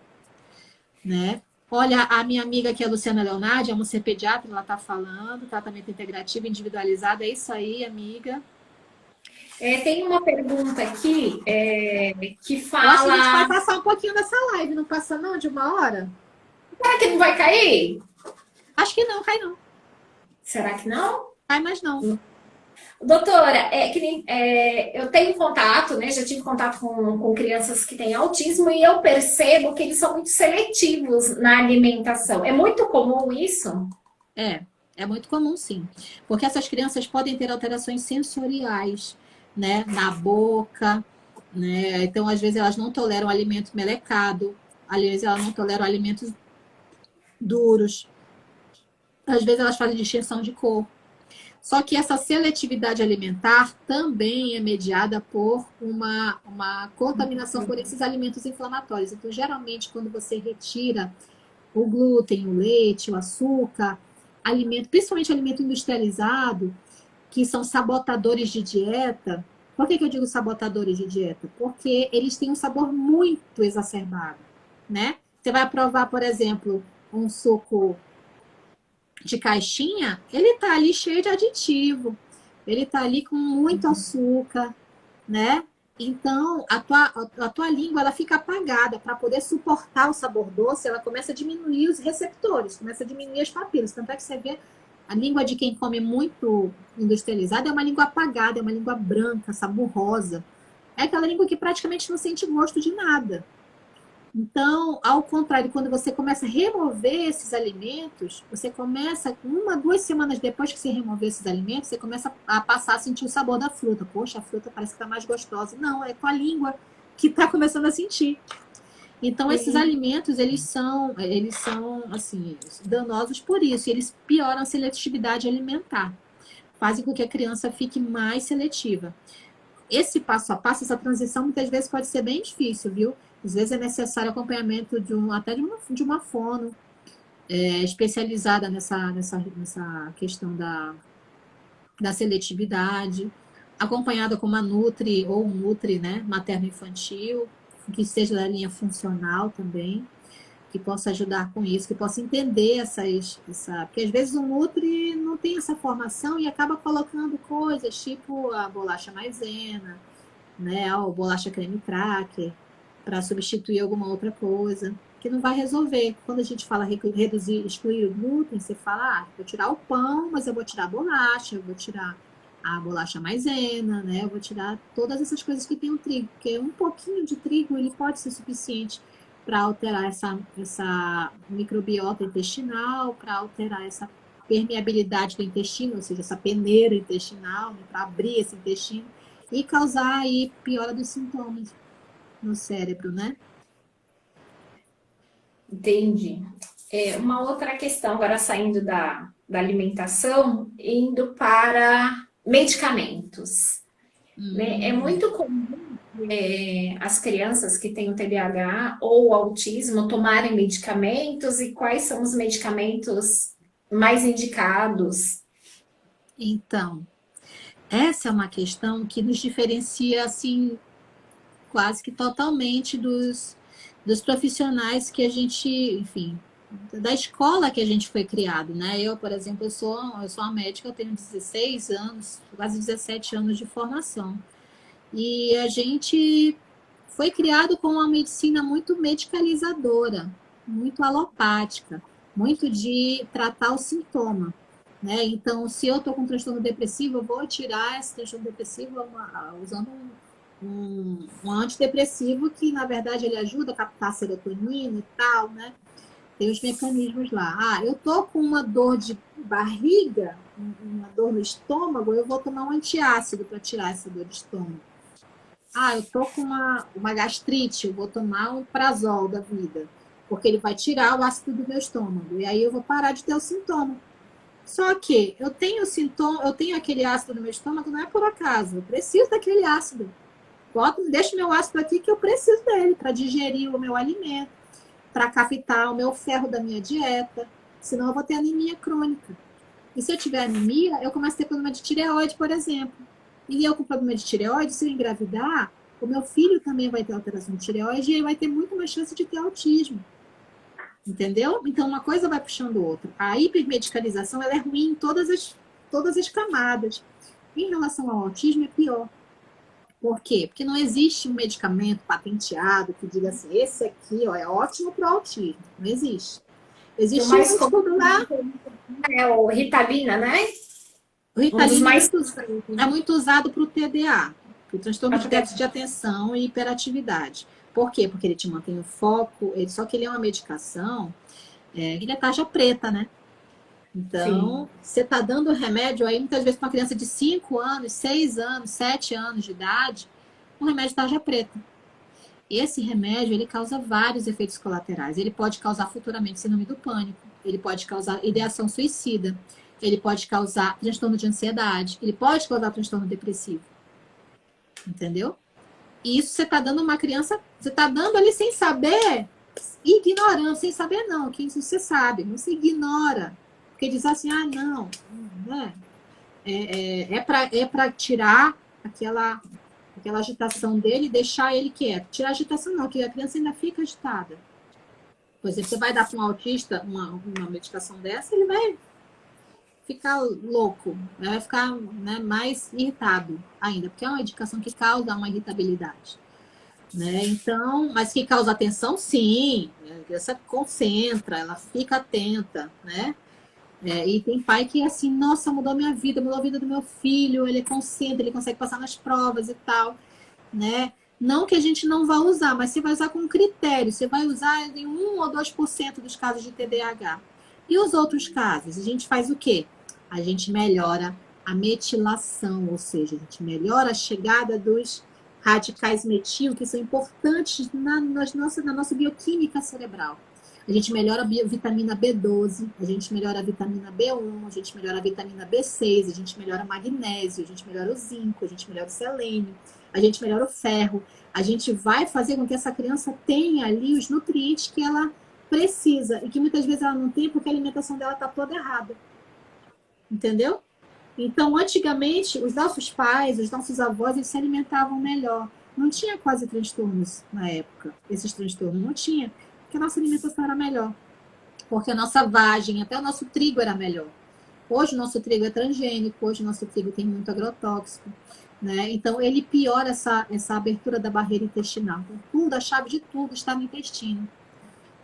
né? Olha, a minha amiga aqui, a Luciana Leonardi, é uma pediatra, ela está falando, tratamento integrativo, individualizado, é isso aí, amiga. Tem uma pergunta aqui que fala... Eu acho que a gente vai passar um pouquinho dessa live, não passa não, de 1 hora? Será que não vai cair? Acho que não, cai não. Será que não? Cai mais não. Doutora, eu tenho contato, né? Já tive contato com crianças que têm autismo e eu percebo que eles são muito seletivos na alimentação. É muito comum isso? É muito comum, sim. Porque essas crianças podem ter alterações sensoriais, né? Na boca, né? Então, às vezes, elas não toleram alimento melecado, às vezes, elas não toleram alimentos duros, às vezes, elas fazem distinção de cor. Só que essa seletividade alimentar também é mediada por uma contaminação por esses alimentos inflamatórios. Então, geralmente, quando você retira o glúten, o leite, o açúcar, principalmente alimento industrializado, que são sabotadores de dieta. Por que eu digo sabotadores de dieta? Porque eles têm um sabor muito exacerbado, né? Você vai provar, por exemplo, um suco de caixinha, ele tá ali cheio de aditivo, ele tá ali com muito açúcar, né? Então, a tua língua ela fica apagada para poder suportar o sabor doce, ela começa a diminuir os receptores, começa a diminuir as papilas. Tanto é que você vê a língua de quem come muito industrializada é uma língua apagada, é uma língua branca, saborosa. É aquela língua que praticamente não sente gosto de nada. Então, ao contrário, quando você começa a remover esses alimentos, você começa, 1, 2 semanas depois que você remover esses alimentos, você começa a passar a sentir o sabor da fruta. Poxa, a fruta parece que está mais gostosa. Não, é com a língua que está começando a sentir. Então, esses Sim. alimentos, eles são assim, danosos por isso. E eles pioram a seletividade alimentar. Fazem com que a criança fique mais seletiva. Esse passo a passo, essa transição, muitas vezes pode ser bem difícil, viu? Às vezes é necessário acompanhamento até de uma fono especializada nessa questão da seletividade, acompanhada com uma Nutri ou um Nutri, né, materno-infantil, que seja da linha funcional também, que possa ajudar com isso, que possa entender porque às vezes o Nutri não tem essa formação e acaba colocando coisas tipo a bolacha maisena, né, ou bolacha creme cracker, para substituir alguma outra coisa, que não vai resolver. Quando a gente fala reduzir, excluir o glúten, você fala, vou tirar o pão, mas eu vou tirar a bolacha, eu vou tirar a bolacha maisena, né? Eu vou tirar todas essas coisas que tem o trigo, porque um pouquinho de trigo ele pode ser suficiente para alterar essa microbiota intestinal, para alterar essa permeabilidade do intestino, ou seja, essa peneira intestinal, né, para abrir esse intestino e causar aí piora dos sintomas no cérebro, né? Entendi. Uma outra questão, agora saindo da alimentação, indo para medicamentos, né? É Hum, muito comum as crianças que têm o TDAH ou autismo tomarem medicamentos e quais são os medicamentos mais indicados? então, essa é uma questão que nos diferencia, assim, quase que totalmente dos profissionais que a gente, enfim, da escola que a gente foi criado, né? Eu, por exemplo, eu sou uma médica, eu tenho 16 anos, quase 17 anos de formação. E a gente foi criado com uma medicina muito medicalizadora, muito alopática, muito de tratar o sintoma. Né? Então, se eu estou com um transtorno depressivo, eu vou tirar esse transtorno depressivo usando um antidepressivo que, na verdade, ele ajuda a captar a serotonina e tal, né? Tem os mecanismos lá. Eu tô com uma dor de barriga, uma dor no estômago, eu vou tomar um antiácido para tirar essa dor de estômago. Eu tô com uma gastrite, eu vou tomar um prazol da vida, porque ele vai tirar o ácido do meu estômago. E aí eu vou parar de ter o sintoma. Só que eu tenho sintoma, eu tenho aquele ácido no meu estômago, não é por acaso. Eu preciso daquele ácido. Deixa o meu ácido aqui que eu preciso dele para digerir o meu alimento, para captar o meu ferro da minha dieta. Senão eu vou ter anemia crônica. E se eu tiver anemia, eu começo a ter problema de tireoide, por exemplo. E eu com problema de tireoide, se eu engravidar, o meu filho também vai ter alteração de tireoide e ele vai ter muito mais chance de ter autismo. Entendeu? Então, uma coisa vai puxando outra. A hipermedicalização ela é ruim em todas as camadas. Em relação ao autismo, é pior. Por quê? Porque não existe um medicamento patenteado que diga assim, esse aqui é ótimo para o autismo. Não existe. Que o Existe mais um comum estudo lá. é o Ritalina, né? O Um dos Ritalina mais. é muito usado para o TDA, para o transtorno de Até déficit de atenção e hiperatividade. Por quê? Porque ele te mantém o foco, só que ele é uma medicação, ele é tarja preta, né? sim. Então, você está dando remédio aí, muitas vezes, para uma criança de 5 anos, 6 anos, 7 anos de idade, um remédio tarja preta. Esse remédio, ele causa vários efeitos colaterais. Ele pode causar futuramente síndrome do pânico, ele pode causar ideação suicida, ele pode causar transtorno de ansiedade, ele pode causar transtorno depressivo, entendeu? E isso você está dando uma criança, você está dando ali sem saber, ignorando, sem saber não, que isso você sabe, não se ignora. Porque diz assim, não, né? É para tirar aquela agitação dele e deixar ele quieto. Tirar a agitação não, que a criança ainda fica agitada. Por exemplo, você vai dar para um autista uma medicação dessa, ele vai ficar louco, vai ficar, né, mais irritado ainda, porque é uma medicação que causa uma irritabilidade. Né? Então, mas que causa atenção, sim. A criança concentra, ela fica atenta, né? E tem pai que assim, nossa, mudou minha vida, mudou a vida do meu filho, ele concentra, ele consegue passar nas provas e tal, né? Não que a gente não vá usar, mas você vai usar com critério, você vai usar em 1 ou 2% dos casos de TDAH. E os outros casos? A gente faz o quê? A gente melhora a metilação, ou seja, a gente melhora a chegada dos radicais metil, que são importantes na nossa bioquímica cerebral. A gente melhora a vitamina B12, a gente melhora a vitamina B1, a gente melhora a vitamina B6, a gente melhora o magnésio, a gente melhora o zinco, a gente melhora o selênio, a gente melhora o ferro. A gente vai fazer com que essa criança tenha ali os nutrientes que ela precisa e que muitas vezes ela não tem porque a alimentação dela está toda errada. Entendeu? Então, antigamente, os nossos pais, os nossos avós, eles se alimentavam melhor. Não tinha quase transtornos na época. Esses transtornos não tinha, porque a nossa alimentação era melhor. Porque a nossa vagem, até o nosso trigo era melhor. Hoje o nosso trigo é transgênico, hoje o nosso trigo tem muito agrotóxico, né? Então, ele piora essa abertura da barreira intestinal. Então, tudo, a chave de tudo está no intestino.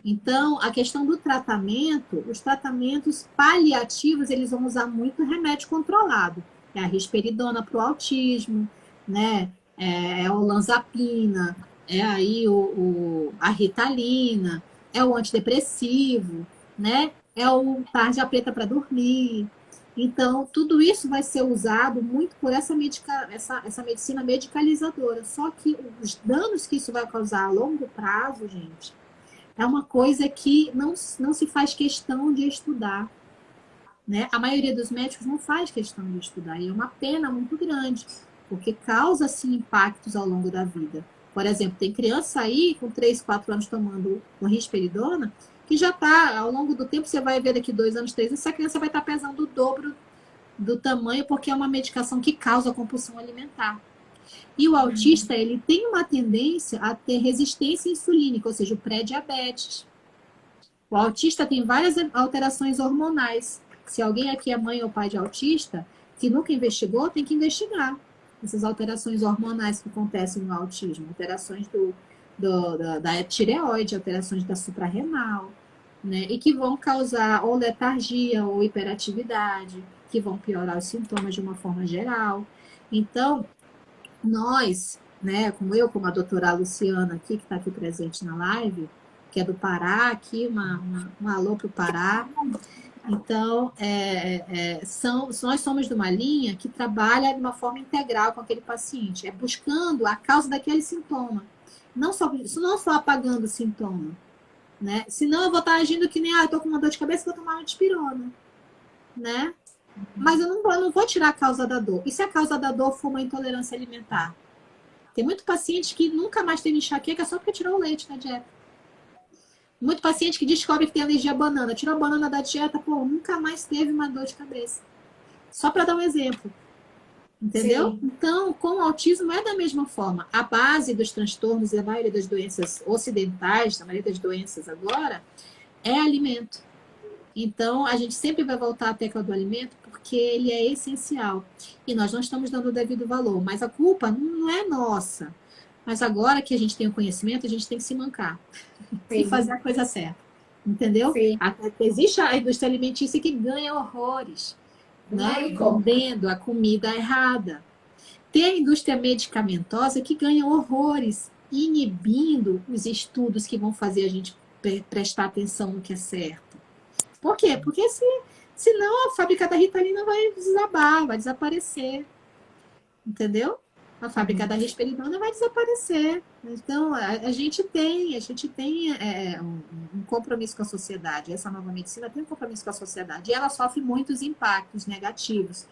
Então, a questão do tratamento, os tratamentos paliativos, eles vão usar muito remédio controlado. É a risperidona para o autismo, né? É o olanzapina, é aí a ritalina, é o antidepressivo, né? É o tarja preta para dormir. Então, tudo isso vai ser usado muito por essa medicina medicalizadora. Só que os danos que isso vai causar a longo prazo, gente, é uma coisa que não se faz questão de estudar. Né? A maioria dos médicos não faz questão de estudar. E é uma pena muito grande, porque causa, sim, impactos ao longo da vida. Por exemplo, tem criança aí com 3, 4 anos tomando risperidona, que já está, ao longo do tempo, você vai ver daqui 2 anos, 3 anos, essa criança vai estar pesando o dobro do tamanho, porque é uma medicação que causa compulsão alimentar. E o autista, ele tem uma tendência a ter resistência insulínica, ou seja, o pré-diabetes. O autista tem várias alterações hormonais. Se alguém aqui é mãe ou pai de autista, que nunca investigou, tem que investigar essas alterações hormonais que acontecem no autismo. Alterações da tireoide, alterações da suprarrenal, né? E que vão causar ou letargia ou hiperatividade, que vão piorar os sintomas de uma forma geral. Então, nós, né, como a doutora Luciana aqui, que está aqui presente na live, que é do Pará, aqui, um alô para o Pará. Então, nós somos de uma linha que trabalha de uma forma integral com aquele paciente, buscando a causa daquele sintoma. Não só apagando o sintoma. Né? Senão eu vou estar agindo que nem, eu estou com uma dor de cabeça, vou tomar uma dipirona. Né? Mas eu não vou tirar a causa da dor. E se a causa da dor for uma intolerância alimentar? Tem muito paciente que nunca mais teve enxaqueca só porque tirou o leite na dieta. Muito paciente que descobre que tem alergia à banana. Tirou a banana da dieta, nunca mais teve uma dor de cabeça. Só para dar um exemplo. Entendeu? Sim. Então, com o autismo é da mesma forma. A base dos transtornos e da maioria das doenças ocidentais, da maioria das doenças agora, é alimento. Então, a gente sempre vai voltar à tecla do alimento porque ele é essencial. E nós não estamos dando o devido valor. Mas a culpa não é nossa. Mas agora que a gente tem o conhecimento, a gente tem que se mancar. Sim. E fazer a coisa certa. Entendeu? Existe a indústria alimentícia que ganha horrores, né? Vendendo a comida errada. Tem a indústria medicamentosa que ganha horrores, inibindo os estudos que vão fazer a gente prestar atenção no que é certo. Por quê? Porque senão a fábrica da Ritalina vai desabar, vai desaparecer. Entendeu? A fábrica da risperidona vai desaparecer. Então, a gente tem um compromisso com a sociedade. Essa nova medicina tem um compromisso com a sociedade. E ela sofre muitos impactos negativos.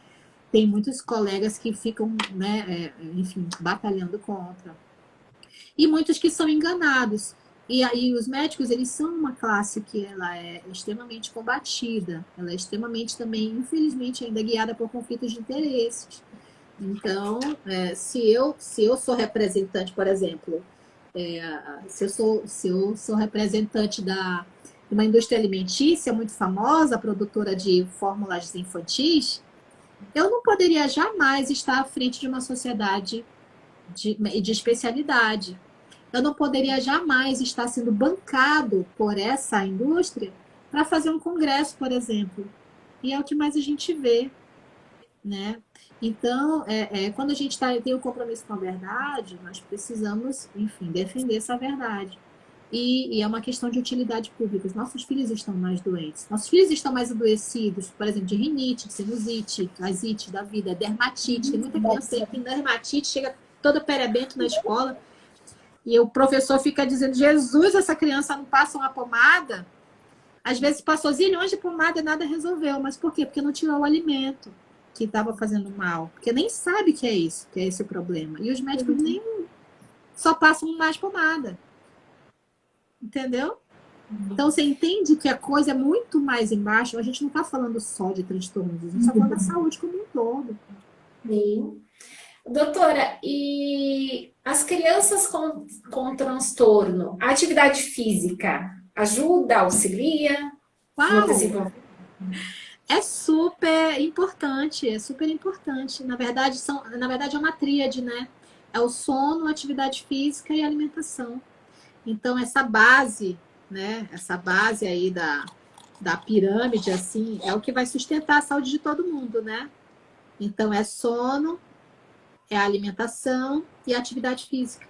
Tem muitos colegas que ficam, né, enfim, batalhando contra. E muitos que são enganados. E aí os médicos, eles são uma classe que ela é extremamente combatida. Ela é extremamente também, infelizmente, ainda guiada por conflitos de interesses. Então, se eu sou representante, por exemplo, se eu sou representante uma indústria alimentícia muito famosa, produtora de fórmulas infantis, eu não poderia jamais estar à frente de uma sociedade de especialidade. Eu não poderia jamais estar sendo bancado por essa indústria para fazer um congresso, por exemplo. E é o que mais a gente vê, né? Então, quando a gente tem um compromisso com a verdade, nós precisamos, enfim, defender essa verdade. E é uma questão de utilidade pública. Os nossos filhos estão mais doentes. Nossos filhos estão mais adoecidos, por exemplo, de rinite, de sinusite, asite da vida, dermatite. Tem muita criança aí que dermatite, chega toda perebento na escola. E o professor fica dizendo, Jesus, essa criança não passa uma pomada? Às vezes passou zilhões de pomada e nada resolveu. Mas por quê? Porque não tirou o alimento que estava fazendo mal. Porque nem sabe que é isso, que é esse o problema. E os médicos nem só passam mais pomada. Entendeu? Então, você entende que a coisa é muito mais embaixo. A gente não está falando só de transtornos, a gente está falando da saúde como um todo. Sim. Doutora, e as crianças com transtorno, a atividade física ajuda, auxilia no desenvolvimento? É super importante, é super importante. Na verdade, é uma tríade, né? É o sono, a atividade física e a alimentação. Então, essa base, né? Essa base aí da pirâmide, assim, é o que vai sustentar a saúde de todo mundo, né? Então, é sono, é a alimentação e a atividade física.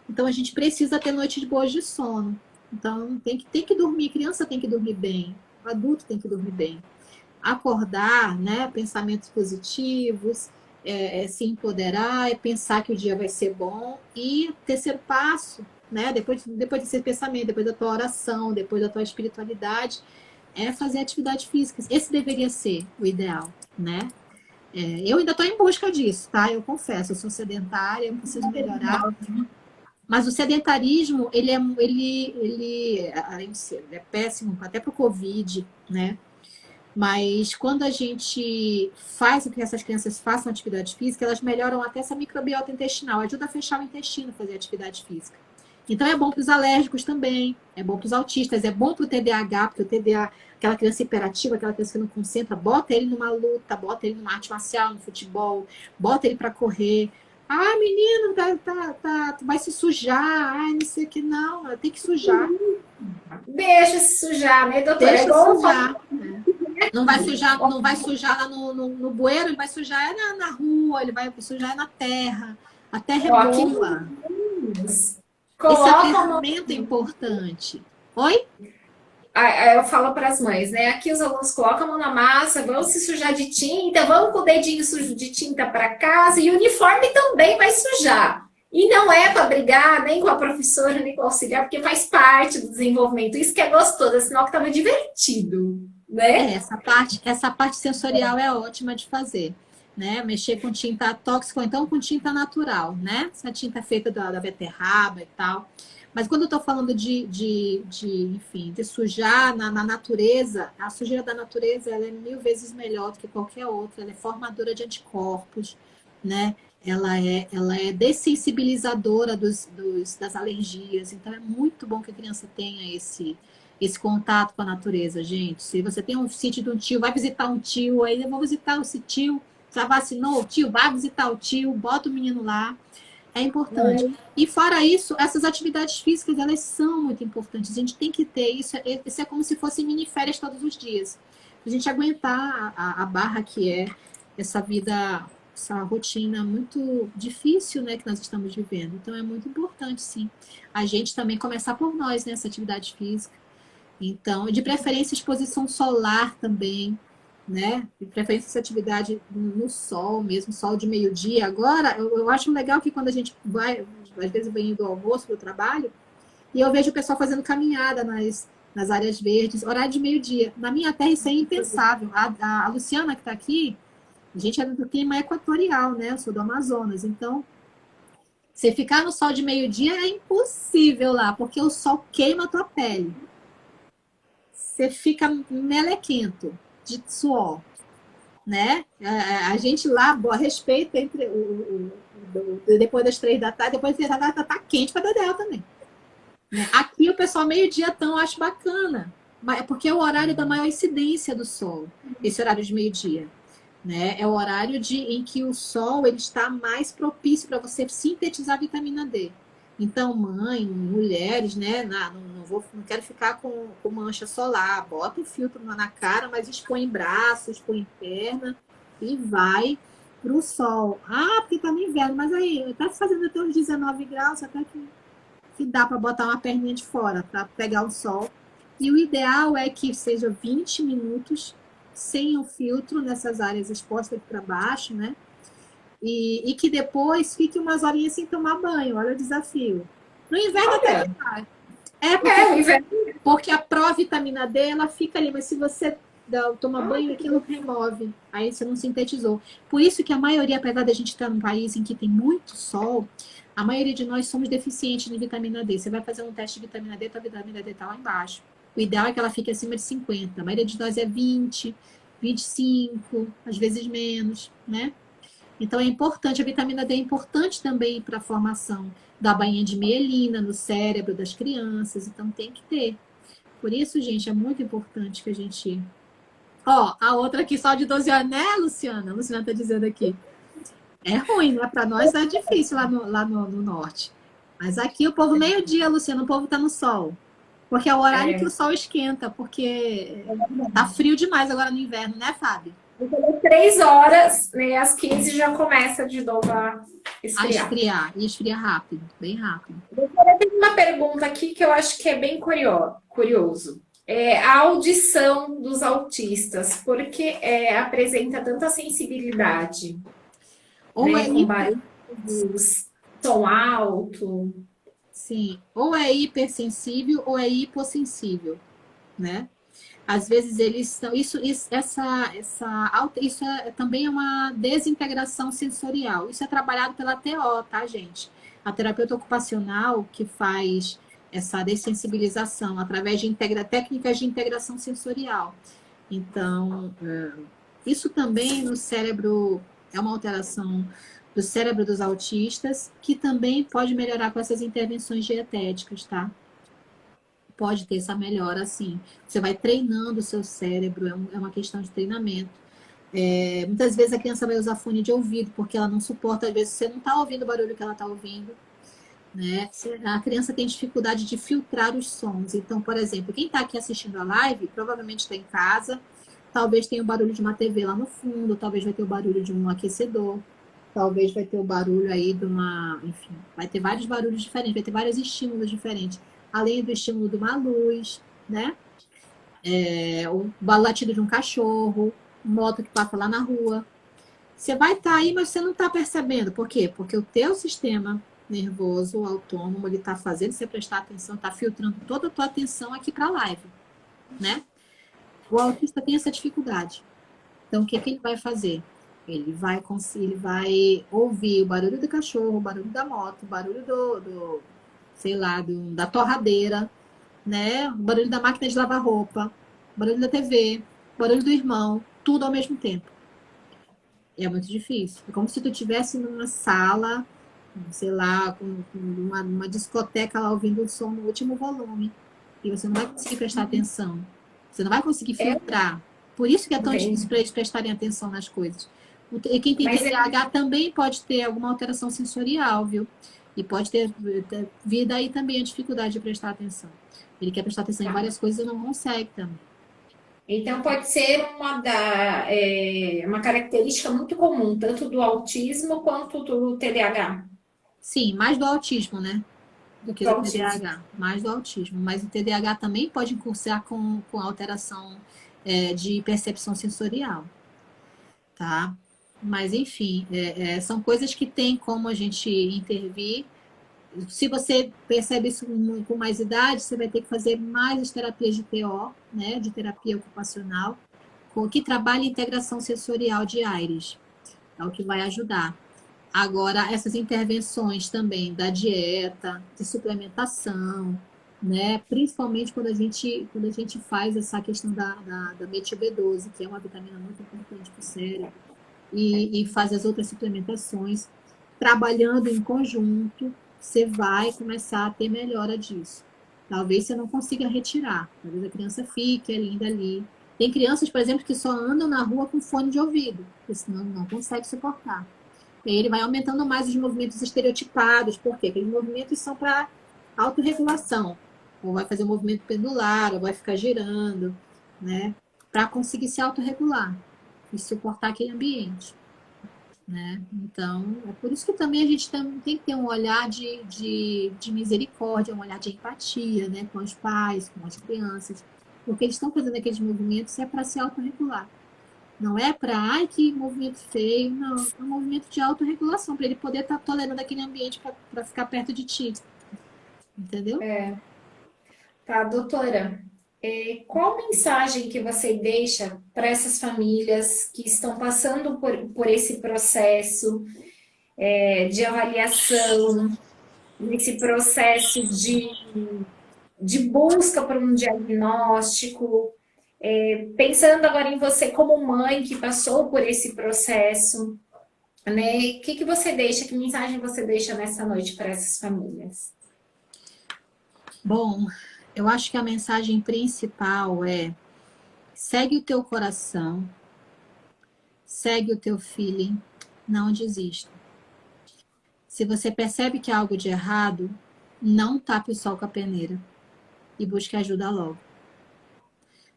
Então, a gente precisa ter noites boas de sono. Então, tem que dormir. Criança tem que dormir bem. O adulto tem que dormir bem. Acordar, né? Pensamentos positivos, se empoderar, pensar que o dia vai ser bom. E terceiro passo, né? Depois desse pensamento, depois da tua oração, depois da tua espiritualidade, é fazer atividade física. Esse deveria ser o ideal, né? Eu ainda estou em busca disso, tá? Eu confesso, eu sou sedentária, eu preciso melhorar. Mas o sedentarismo, ele é péssimo, até para o Covid, né? Mas quando a gente faz com que essas crianças façam atividade física, elas melhoram até essa microbiota intestinal, ajuda a fechar o intestino fazer atividade física. Então é bom para os alérgicos também, é bom para os autistas, é bom para o TDAH, porque o TDAH, aquela criança hiperativa, aquela criança que não concentra, bota ele numa luta, bota ele numa arte marcial, no futebol, bota ele para correr. Ah, menino, tu vai se sujar, ai, não sei o que, não, tem que sujar. Deixa se sujar, né, doutora? Deixa sujar. Não vai sujar lá no bueiro, ele vai sujar na rua, ele vai sujar na terra. A terra é boa. Esse aterramento é importante. Oi? Eu falo para as mães, né? Aqui os alunos colocam a mão na massa, vão se sujar de tinta, vão com o dedinho sujo de tinta para casa e o uniforme também vai sujar. E não é para brigar nem com a professora, nem com o auxiliar, porque faz parte do desenvolvimento. Isso que é gostoso, sinal que estava divertido, né? Essa parte sensorial é ótima de fazer. Né? Mexer com tinta tóxica, ou então com tinta natural, né? Essa tinta é feita da beterraba e tal. Mas quando eu estou falando enfim, de sujar na natureza, a sujeira da natureza ela é 1000 vezes melhor do que qualquer outra. Ela é formadora de anticorpos, né? Ela é dessensibilizadora das alergias. Então é muito bom que a criança tenha esse contato com a natureza, gente. Se você tem um sítio de um tio, vai visitar um tio, aí eu vou visitar esse tio. Já vacinou o tio? Vai visitar o tio, bota o menino lá. É importante. E fora isso, essas atividades físicas, elas são muito importantes. A gente tem que ter isso. Isso é como se fossem mini-férias todos os dias. A gente aguentar a barra que é essa vida, essa rotina muito difícil, né, que nós estamos vivendo. Então, é muito importante, sim, a gente também começar por nós, né, essa atividade física. Então, de preferência, exposição solar também, né? De preferência essa atividade no sol mesmo, sol de meio-dia. Agora, eu acho legal que quando a gente vai, às vezes vem do almoço para o trabalho, e eu vejo o pessoal fazendo caminhada nas áreas verdes, horário de meio-dia. Na minha terra isso é impensável. A Luciana que está aqui, a gente é do clima equatorial, né? Eu sou do Amazonas, então você ficar no sol de meio-dia é impossível lá, porque o sol queima a tua pele. Você fica melequento de suor, né? A gente lá respeita entre depois das 3 da tarde, depois das 3 da tarde tá quente para Dedéu também. Né? Aqui o pessoal meio-dia tão acho bacana, É porque é o horário da maior incidência do sol, esse horário de meio-dia. Né? É o horário em que o sol ele está mais propício para você sintetizar vitamina D. Então, mãe, mulheres, né? Não quero ficar com mancha solar. Bota o filtro na cara, mas expõe braço, expõe perna e vai para o sol. Ah, porque está no inverno, mas aí está fazendo até uns 19 graus, até que dá para botar uma perninha de fora para pegar o sol. E o ideal é que seja 20 minutos sem o filtro nessas áreas expostas para baixo, né? E que depois fique umas horinhas sem tomar banho. Olha o desafio. No inverno até que vai. Porque a provitamina D ela fica ali, mas se você toma banho, aquilo remove. Aí você não sintetizou. Por isso que a maioria, apesar da gente estar num país em que tem muito sol, a maioria de nós somos deficientes de vitamina D. Você vai fazer um teste de vitamina D, tua vitamina D está lá embaixo. O ideal é que ela fique acima de 50. A maioria de nós é 20, 25, às vezes menos, né? Então é importante, a vitamina D é importante também para a formação da bainha de mielina no cérebro das crianças, então tem que ter. Por isso, gente, é muito importante que a gente... Ó, a outra aqui só de 12 anos, né, Luciana? A Luciana tá dizendo aqui. É ruim, né? Para nós é difícil lá no norte. Mas aqui o povo meio-dia, Luciana, o povo tá no sol. Porque é o horário que o sol esquenta, porque tá frio demais agora no inverno, né, Fábio? 3 horas, né? Às 15 já começa de novo a esfriar. E esfria rápido, bem rápido. Doutora, tem uma pergunta aqui que eu acho que é bem curioso. A audição dos autistas, porque apresenta tanta sensibilidade, Ou né? é Com barulhos, som alto. Sim, ou é hipersensível ou é hipossensível, né? Às vezes eles estão. Também é uma desintegração sensorial. Isso é trabalhado pela TO, tá, gente? A terapeuta ocupacional que faz essa dessensibilização através de técnicas de integração sensorial. Então, isso também no cérebro é uma alteração do cérebro dos autistas, que também pode melhorar com essas intervenções dietéticas, tá? Pode ter essa melhora, assim. Você vai treinando o seu cérebro, é uma questão de treinamento. Muitas vezes a criança vai usar fone de ouvido, porque ela não suporta, às vezes você não está ouvindo o barulho que ela está ouvindo, né? A criança tem dificuldade de filtrar os sons. Então, por exemplo, quem está aqui assistindo a live, provavelmente está em casa, talvez tenha o barulho de uma TV lá no fundo, talvez vai ter o barulho de um aquecedor, talvez vai ter o barulho aí de uma... Enfim, vai ter vários barulhos diferentes, vai ter vários estímulos diferentes. Além do estímulo de uma luz, né? O latido de um cachorro, moto que passa lá na rua. Você vai estar aí, mas você não está percebendo. Por quê? Porque o teu sistema nervoso autônomo, ele está fazendo você prestar atenção, está filtrando toda a tua atenção aqui para a live, né? O autista tem essa dificuldade. Então, o que ele vai fazer? Ele vai ouvir o barulho do cachorro, o barulho da moto, o barulho sei lá, da torradeira, né? O barulho da máquina de lavar roupa, o barulho da TV, o barulho do irmão, tudo ao mesmo tempo. É muito difícil. É como se tu estivesse numa sala, sei lá, com uma discoteca lá ouvindo o som no último volume. E você não vai conseguir prestar atenção. Você não vai conseguir filtrar. Por isso que é tão difícil para eles prestarem atenção nas coisas. E quem tem TDAH também pode ter alguma alteração sensorial, viu? E pode vir daí também a dificuldade de prestar atenção. Ele quer prestar atenção em várias coisas e não consegue também. Então, pode ser uma característica muito comum, tanto do autismo quanto do TDAH. Sim, mais do autismo, né? Do que do TDAH. Mais do autismo. Mas o TDAH também pode cursar com alteração de percepção sensorial. Tá? Mas, enfim, são coisas que tem como a gente intervir. Se você percebe isso com mais idade, você vai ter que fazer mais as terapias de TO, né, de terapia ocupacional, que trabalha integração sensorial de Aires. É o que vai ajudar. Agora, essas intervenções também da dieta, de suplementação, né, principalmente quando a gente faz essa questão da metil B12, que é uma vitamina muito importante para o cérebro, e faz as outras suplementações, trabalhando em conjunto, você vai começar a ter melhora disso. talvez você não consiga retirar. Talvez a criança fique ainda ali. Tem crianças, por exemplo, que só andam na rua com fone de ouvido, porque senão não consegue suportar. E aí ele vai aumentando mais os movimentos estereotipados. Por quê? Porque os movimentos são para autorregulação. Ou vai fazer um movimento pendular, ou vai ficar girando, né? Para conseguir se autorregular e suportar aquele ambiente, né? Então, é por isso que também a gente tem que ter um olhar de misericórdia, um olhar de empatia, né? Com os pais, com as crianças, porque eles estão fazendo aqueles movimentos é para se autorregular. Não é para, ai, que movimento feio, não. É um movimento de autorregulação, para ele poder estar tolerando aquele ambiente para ficar perto de ti. Entendeu? Tá, doutora. Qual mensagem que você deixa para essas famílias que estão passando por esse processo de avaliação, nesse processo de busca por um diagnóstico? Pensando agora em você como mãe que passou por esse processo, né? O que você deixa, que mensagem você deixa nessa noite para essas famílias? Bom, eu acho que a mensagem principal é: segue o teu coração, segue o teu feeling, não desista. Se você percebe que há algo de errado, não tape o sol com a peneira e busque ajuda logo,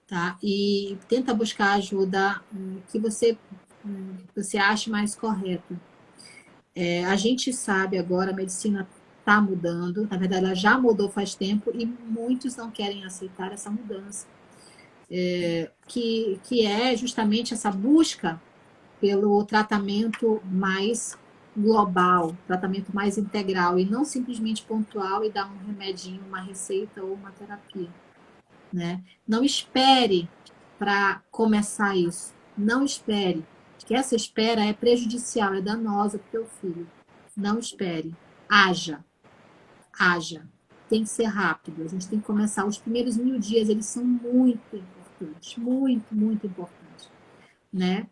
tá? E tenta buscar ajuda que você ache mais correta. A gente sabe agora, a medicina está mudando, na verdade ela já mudou faz tempo e muitos não querem aceitar essa mudança, que é justamente essa busca pelo tratamento mais global, tratamento mais integral e não simplesmente pontual e dar um remedinho, uma receita ou uma terapia, né? Não espere para começar isso. Não espere, porque essa espera é prejudicial, é danosa para o teu filho. Não espere. Haja. Haja. Tem que ser rápido. A gente tem que começar. Os primeiros 1000 dias, eles são muito importantes. Muito, muito importantes, né?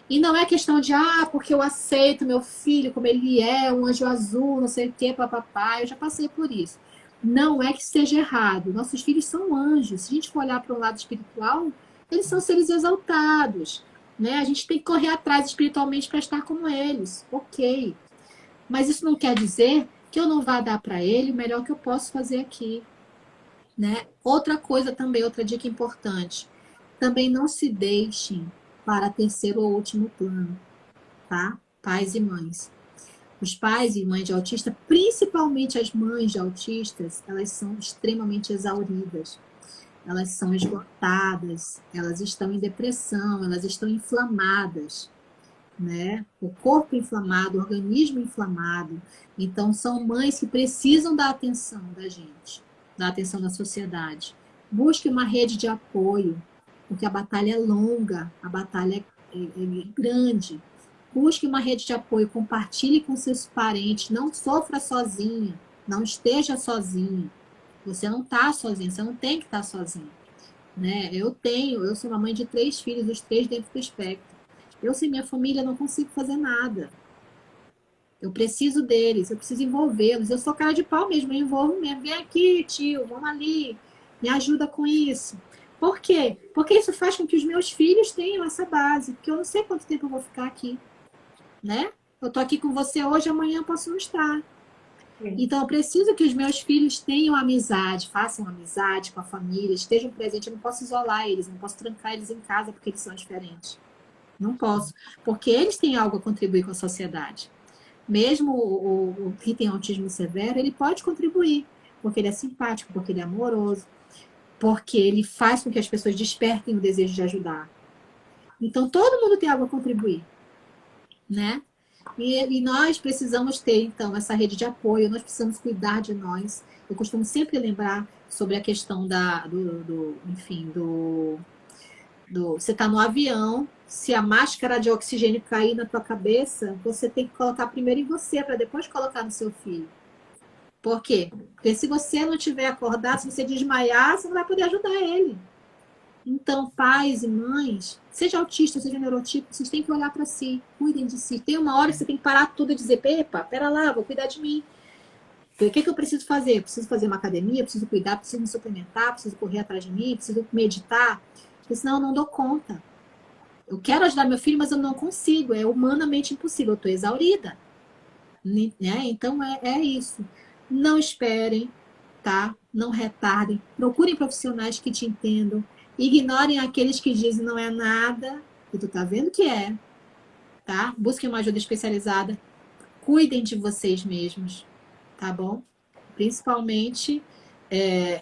E não é questão de, porque eu aceito meu filho como ele é, um anjo azul, não sei o que, papapá. Eu já passei por isso. Não é que seja errado. Nossos filhos são anjos. Se a gente for olhar para o lado espiritual, eles são seres exaltados, né? A gente tem que correr atrás espiritualmente para estar como eles. Ok. Mas isso não quer dizer que eu não vá dar para ele o melhor que eu posso fazer aqui, né? Outra coisa também, outra dica importante. Também não se deixem para terceiro ou último plano, tá? Pais e mães. Os pais e mães de autista, principalmente as mães de autistas, elas são extremamente exauridas. Elas são esgotadas, elas estão em depressão, elas estão inflamadas, né? O corpo inflamado, o organismo inflamado. Então, são mães que precisam da atenção da gente, da atenção da sociedade. Busque uma rede de apoio, porque a batalha é longa, a batalha é grande. Busque uma rede de apoio, compartilhe com seus parentes, não sofra sozinha, não esteja sozinha. Você não está sozinha, você não tem que estar sozinha, né? Eu sou uma mãe de 3 filhos, os 3 dentro do espectro. Eu, sem minha família, não consigo fazer nada. Eu preciso deles, eu preciso envolvê-los. Eu sou cara de pau mesmo, eu envolvo mesmo. Vem aqui, tio, vamos ali, me ajuda com isso. Por quê? Porque isso faz com que os meus filhos tenham essa base, porque eu não sei quanto tempo eu vou ficar aqui, né? Eu tô aqui com você hoje, amanhã eu posso não estar. Então, eu preciso que os meus filhos tenham amizade, façam amizade com a família, estejam presentes. Eu não posso isolar eles, não posso trancar eles em casa porque eles são diferentes. Não posso, porque eles têm algo a contribuir com a sociedade. Mesmo o que tem autismo severo, ele pode contribuir, porque ele é simpático, porque ele é amoroso, porque ele faz com que as pessoas despertem o desejo de ajudar. Então, todo mundo tem algo a contribuir, né? E nós precisamos ter, então, essa rede de apoio, nós precisamos cuidar de nós. Eu costumo sempre lembrar sobre a questão você está no avião, se a máscara de oxigênio cair na tua cabeça, você tem que colocar primeiro em você, para depois colocar no seu filho. Por quê? Porque se você não tiver acordado, se você desmaiar, você não vai poder ajudar ele. Então, pais e mães, seja autista, seja neurotípico, vocês têm que olhar para si, cuidem de si. Tem uma hora que você tem que parar tudo e dizer, epa, pera lá, vou cuidar de mim. O que eu preciso fazer? Eu preciso fazer uma academia, preciso cuidar, preciso me suplementar, preciso correr atrás de mim, preciso meditar, porque senão eu não dou conta. Eu quero ajudar meu filho, mas eu não consigo, é humanamente impossível, eu estou exaurida. Né? Então é isso. Não esperem, tá? Não retardem. Procurem profissionais que te entendam. Ignorem aqueles que dizem não é nada, e tu tá vendo que é, tá? Busquem uma ajuda especializada. Cuidem de vocês mesmos, tá bom? Principalmente,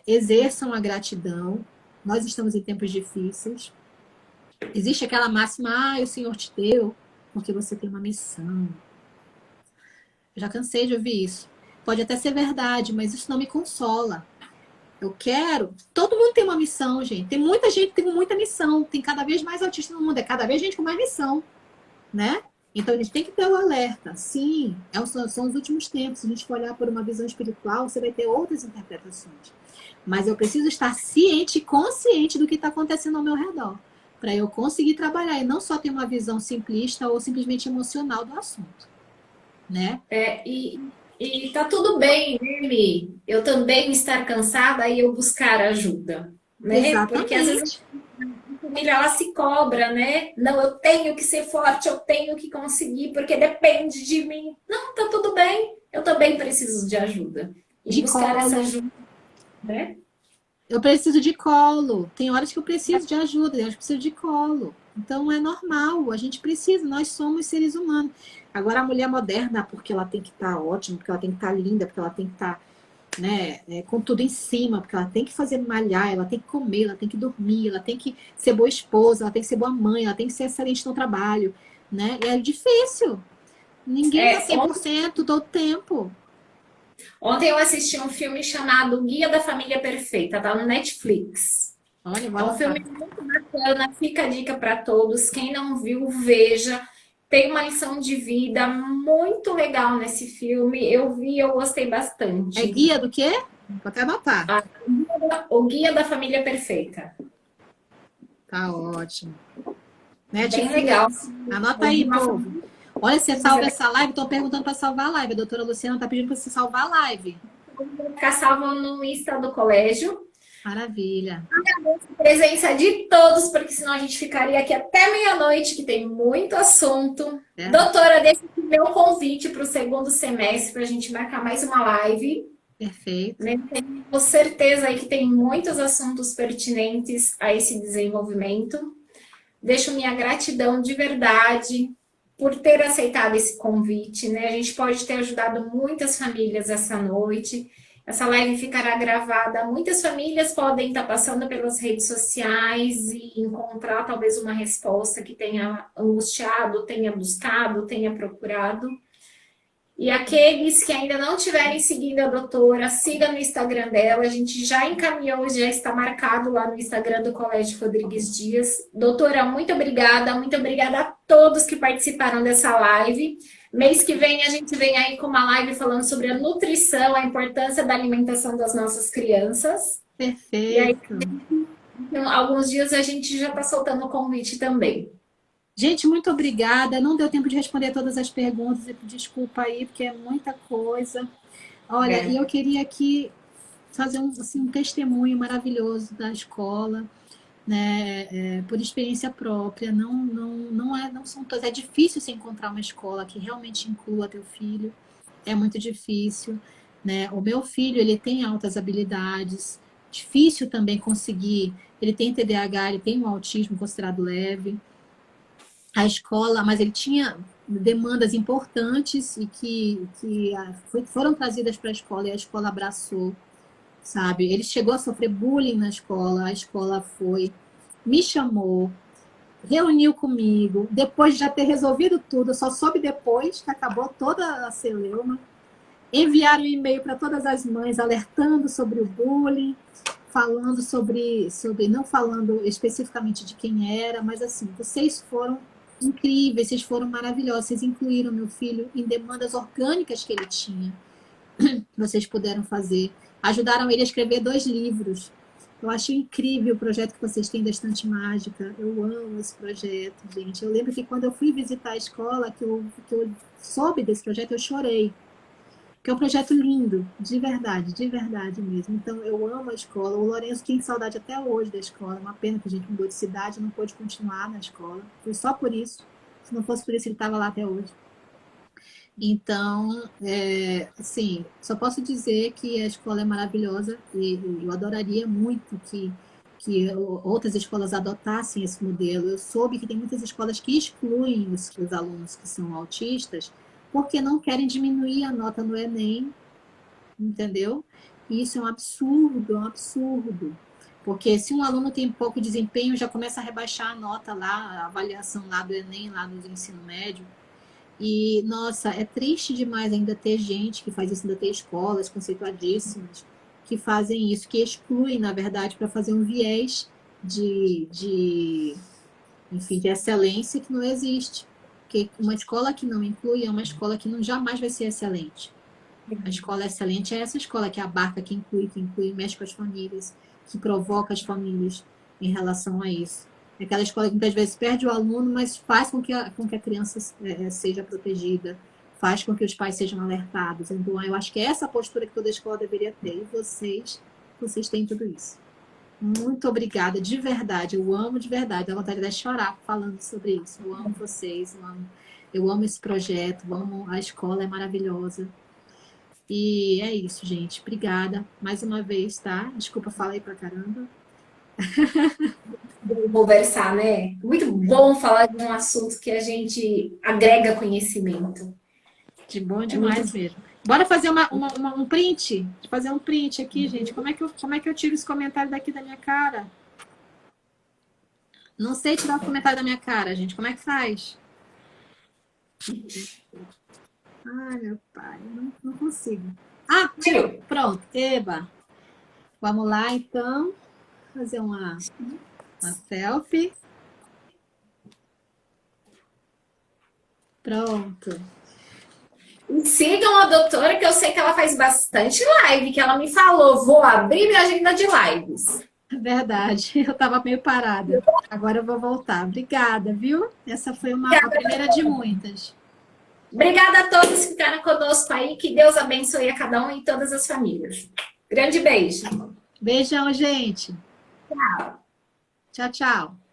exerçam a gratidão. Nós estamos em tempos difíceis. Existe aquela máxima, o Senhor te deu porque você tem uma missão. Eu já cansei de ouvir isso. Pode até ser verdade, mas isso não me consola. Eu quero. Todo mundo tem uma missão, gente. Tem muita gente que tem muita missão. Tem cada vez mais autistas no mundo. É cada vez gente com mais missão, né? Então a gente tem que ter o alerta. Sim, são os últimos tempos. Se a gente for olhar por uma visão espiritual, você vai ter outras interpretações. Mas eu preciso estar ciente e consciente do que está acontecendo ao meu redor. Para eu conseguir trabalhar e não só ter uma visão simplista ou simplesmente emocional do assunto, né? E tá tudo bem, né, Mi? Eu também estar cansada e eu buscar ajuda, né? Exatamente. Porque às vezes a família ela se cobra, né? Não, eu tenho que ser forte, eu tenho que conseguir, porque depende de mim. Não, tá tudo bem. Eu também preciso de ajuda. E de buscar colo. essa ajuda, né? Eu preciso de colo. Tem horas que eu preciso de ajuda, tem horas que eu preciso de colo. Então é normal, a gente precisa, nós somos seres humanos. Agora a mulher moderna, porque ela tem que estar ótima, porque ela tem que estar linda, porque ela tem que estar, né, com tudo em cima, porque ela tem que fazer malhar, ela tem que comer, ela tem que dormir, ela tem que ser boa esposa, ela tem que ser boa mãe, ela tem que ser excelente no trabalho, né? E é difícil. Ninguém tá 100% todo o tempo. Ontem eu assisti um filme chamado Guia da Família Perfeita, tá no Netflix. Olha, É um filme muito bacana, fica a dica para todos. Quem não viu, veja. Tem uma lição de vida muito legal nesse filme. Eu vi, eu gostei bastante. É guia do quê? Vou até anotar. O Guia da Família Perfeita. Tá ótimo. Bem legal. Anota aí, povo. Olha, você salva essa live. Estou perguntando para salvar a live. A doutora Luciana está pedindo para você salvar a live. Vou ficar salvo no Insta do colégio. Maravilha. Agradeço a presença de todos, porque senão a gente ficaria aqui até meia-noite, que tem muito assunto. Doutora, deixa o meu convite para o segundo semestre, para a gente marcar mais uma live. Perfeito. Tenho certeza aí que tem muitos assuntos pertinentes a esse desenvolvimento. Deixo minha gratidão de verdade por ter aceitado esse convite, né? A gente pode ter ajudado muitas famílias essa noite. Essa live ficará gravada. Muitas famílias podem estar passando pelas redes sociais e encontrar talvez uma resposta que tenha angustiado, tenha buscado, tenha procurado. E aqueles que ainda não estiverem seguindo a doutora, siga no Instagram dela. A gente já encaminhou, já está marcado lá no Instagram do Colégio Rodrigues Dias. Doutora, muito obrigada a todos que participaram dessa live. Mês que vem a gente vem aí com uma live falando sobre a nutrição, a importância da alimentação das nossas crianças. Perfeito. E aí, então, alguns dias a gente já está soltando o convite também. Gente, muito obrigada. Não deu tempo de responder todas as perguntas. Desculpa aí, porque é muita coisa. Olha, e eu queria aqui fazer um testemunho maravilhoso da escola, né? Por experiência própria. Não são todas. É difícil se encontrar uma escola que realmente inclua teu filho. É muito difícil, né? O meu filho, ele tem altas habilidades. Difícil também conseguir. Ele tem TDAH, ele tem um autismo considerado leve. A escola, mas ele tinha demandas importantes e que foram trazidas para a escola e a escola abraçou, sabe? Ele chegou a sofrer bullying na escola, a escola me chamou, reuniu comigo, depois de já ter resolvido tudo, eu só soube depois que acabou toda a celeuma. Enviaram um e-mail para todas as mães alertando sobre o bullying, falando sobre, não falando especificamente de quem era, mas assim, vocês foram incríveis, vocês foram maravilhosos, vocês incluíram meu filho em demandas orgânicas que ele tinha. Vocês puderam fazer. Ajudaram ele a escrever 2 livros. Eu acho incrível o projeto que vocês têm da Estante Mágica. Eu amo esse projeto, gente. Eu lembro que quando eu fui visitar a escola, que eu soube desse projeto, eu chorei. porque é um projeto lindo, de verdade mesmo. Então, eu amo a escola. O Lourenço tem saudade até hoje da escola. É uma pena que a gente mudou de cidade, não pôde continuar na escola. Foi só por isso. Se não fosse por isso, ele estava lá até hoje. Então, assim, só posso dizer que a escola é maravilhosa e eu adoraria muito que outras escolas adotassem esse modelo. Eu soube que tem muitas escolas que excluem os alunos que são autistas porque não querem diminuir a nota no Enem, entendeu? E isso é um absurdo, é um absurdo. Porque se um aluno tem pouco desempenho, já começa a rebaixar a nota lá, a avaliação lá do Enem, lá no ensino médio. E, nossa, é triste demais ainda ter gente que faz isso, ainda ter escolas conceituadíssimas que fazem isso, que excluem, na verdade, para fazer um viés enfim, de excelência que não existe. Porque uma escola que não inclui é uma escola que não jamais vai ser excelente. A escola excelente é essa escola que abarca, que inclui, mexe com as famílias, que provoca as famílias em relação a isso. É aquela escola que muitas vezes perde o aluno, mas faz com que a criança seja protegida, faz com que os pais sejam alertados. Então, eu acho que é essa postura que toda escola deveria ter. E vocês têm tudo isso. Muito obrigada, de verdade. Eu amo de verdade. Dá vontade de chorar falando sobre isso. Eu amo vocês, eu amo esse projeto, a escola é maravilhosa. E é isso, gente. Obrigada mais uma vez, tá? Desculpa, falei pra caramba. Conversar, né? Muito bom falar de um assunto que a gente agrega conhecimento. De bom demais mesmo. Bora fazer um print? Fazer um print aqui, gente. Como é que eu tiro esse comentário daqui da minha cara? Não sei tirar o comentário da minha cara, gente. Como é que faz? Ai, meu pai, não consigo. Ah, tirou. Pronto, eba. Vamos lá, então. Fazer uma selfie. Pronto. E sigam a doutora, que eu sei que ela faz bastante live, que ela me falou, vou abrir minha agenda de lives. Verdade, eu estava meio parada. Agora eu vou voltar. Obrigada, viu? Essa foi a primeira de muitas. Obrigada a todos que ficaram conosco aí. Que Deus abençoe a cada um e todas as famílias. Grande beijo. Beijão, gente. Tchau. Tchau, tchau.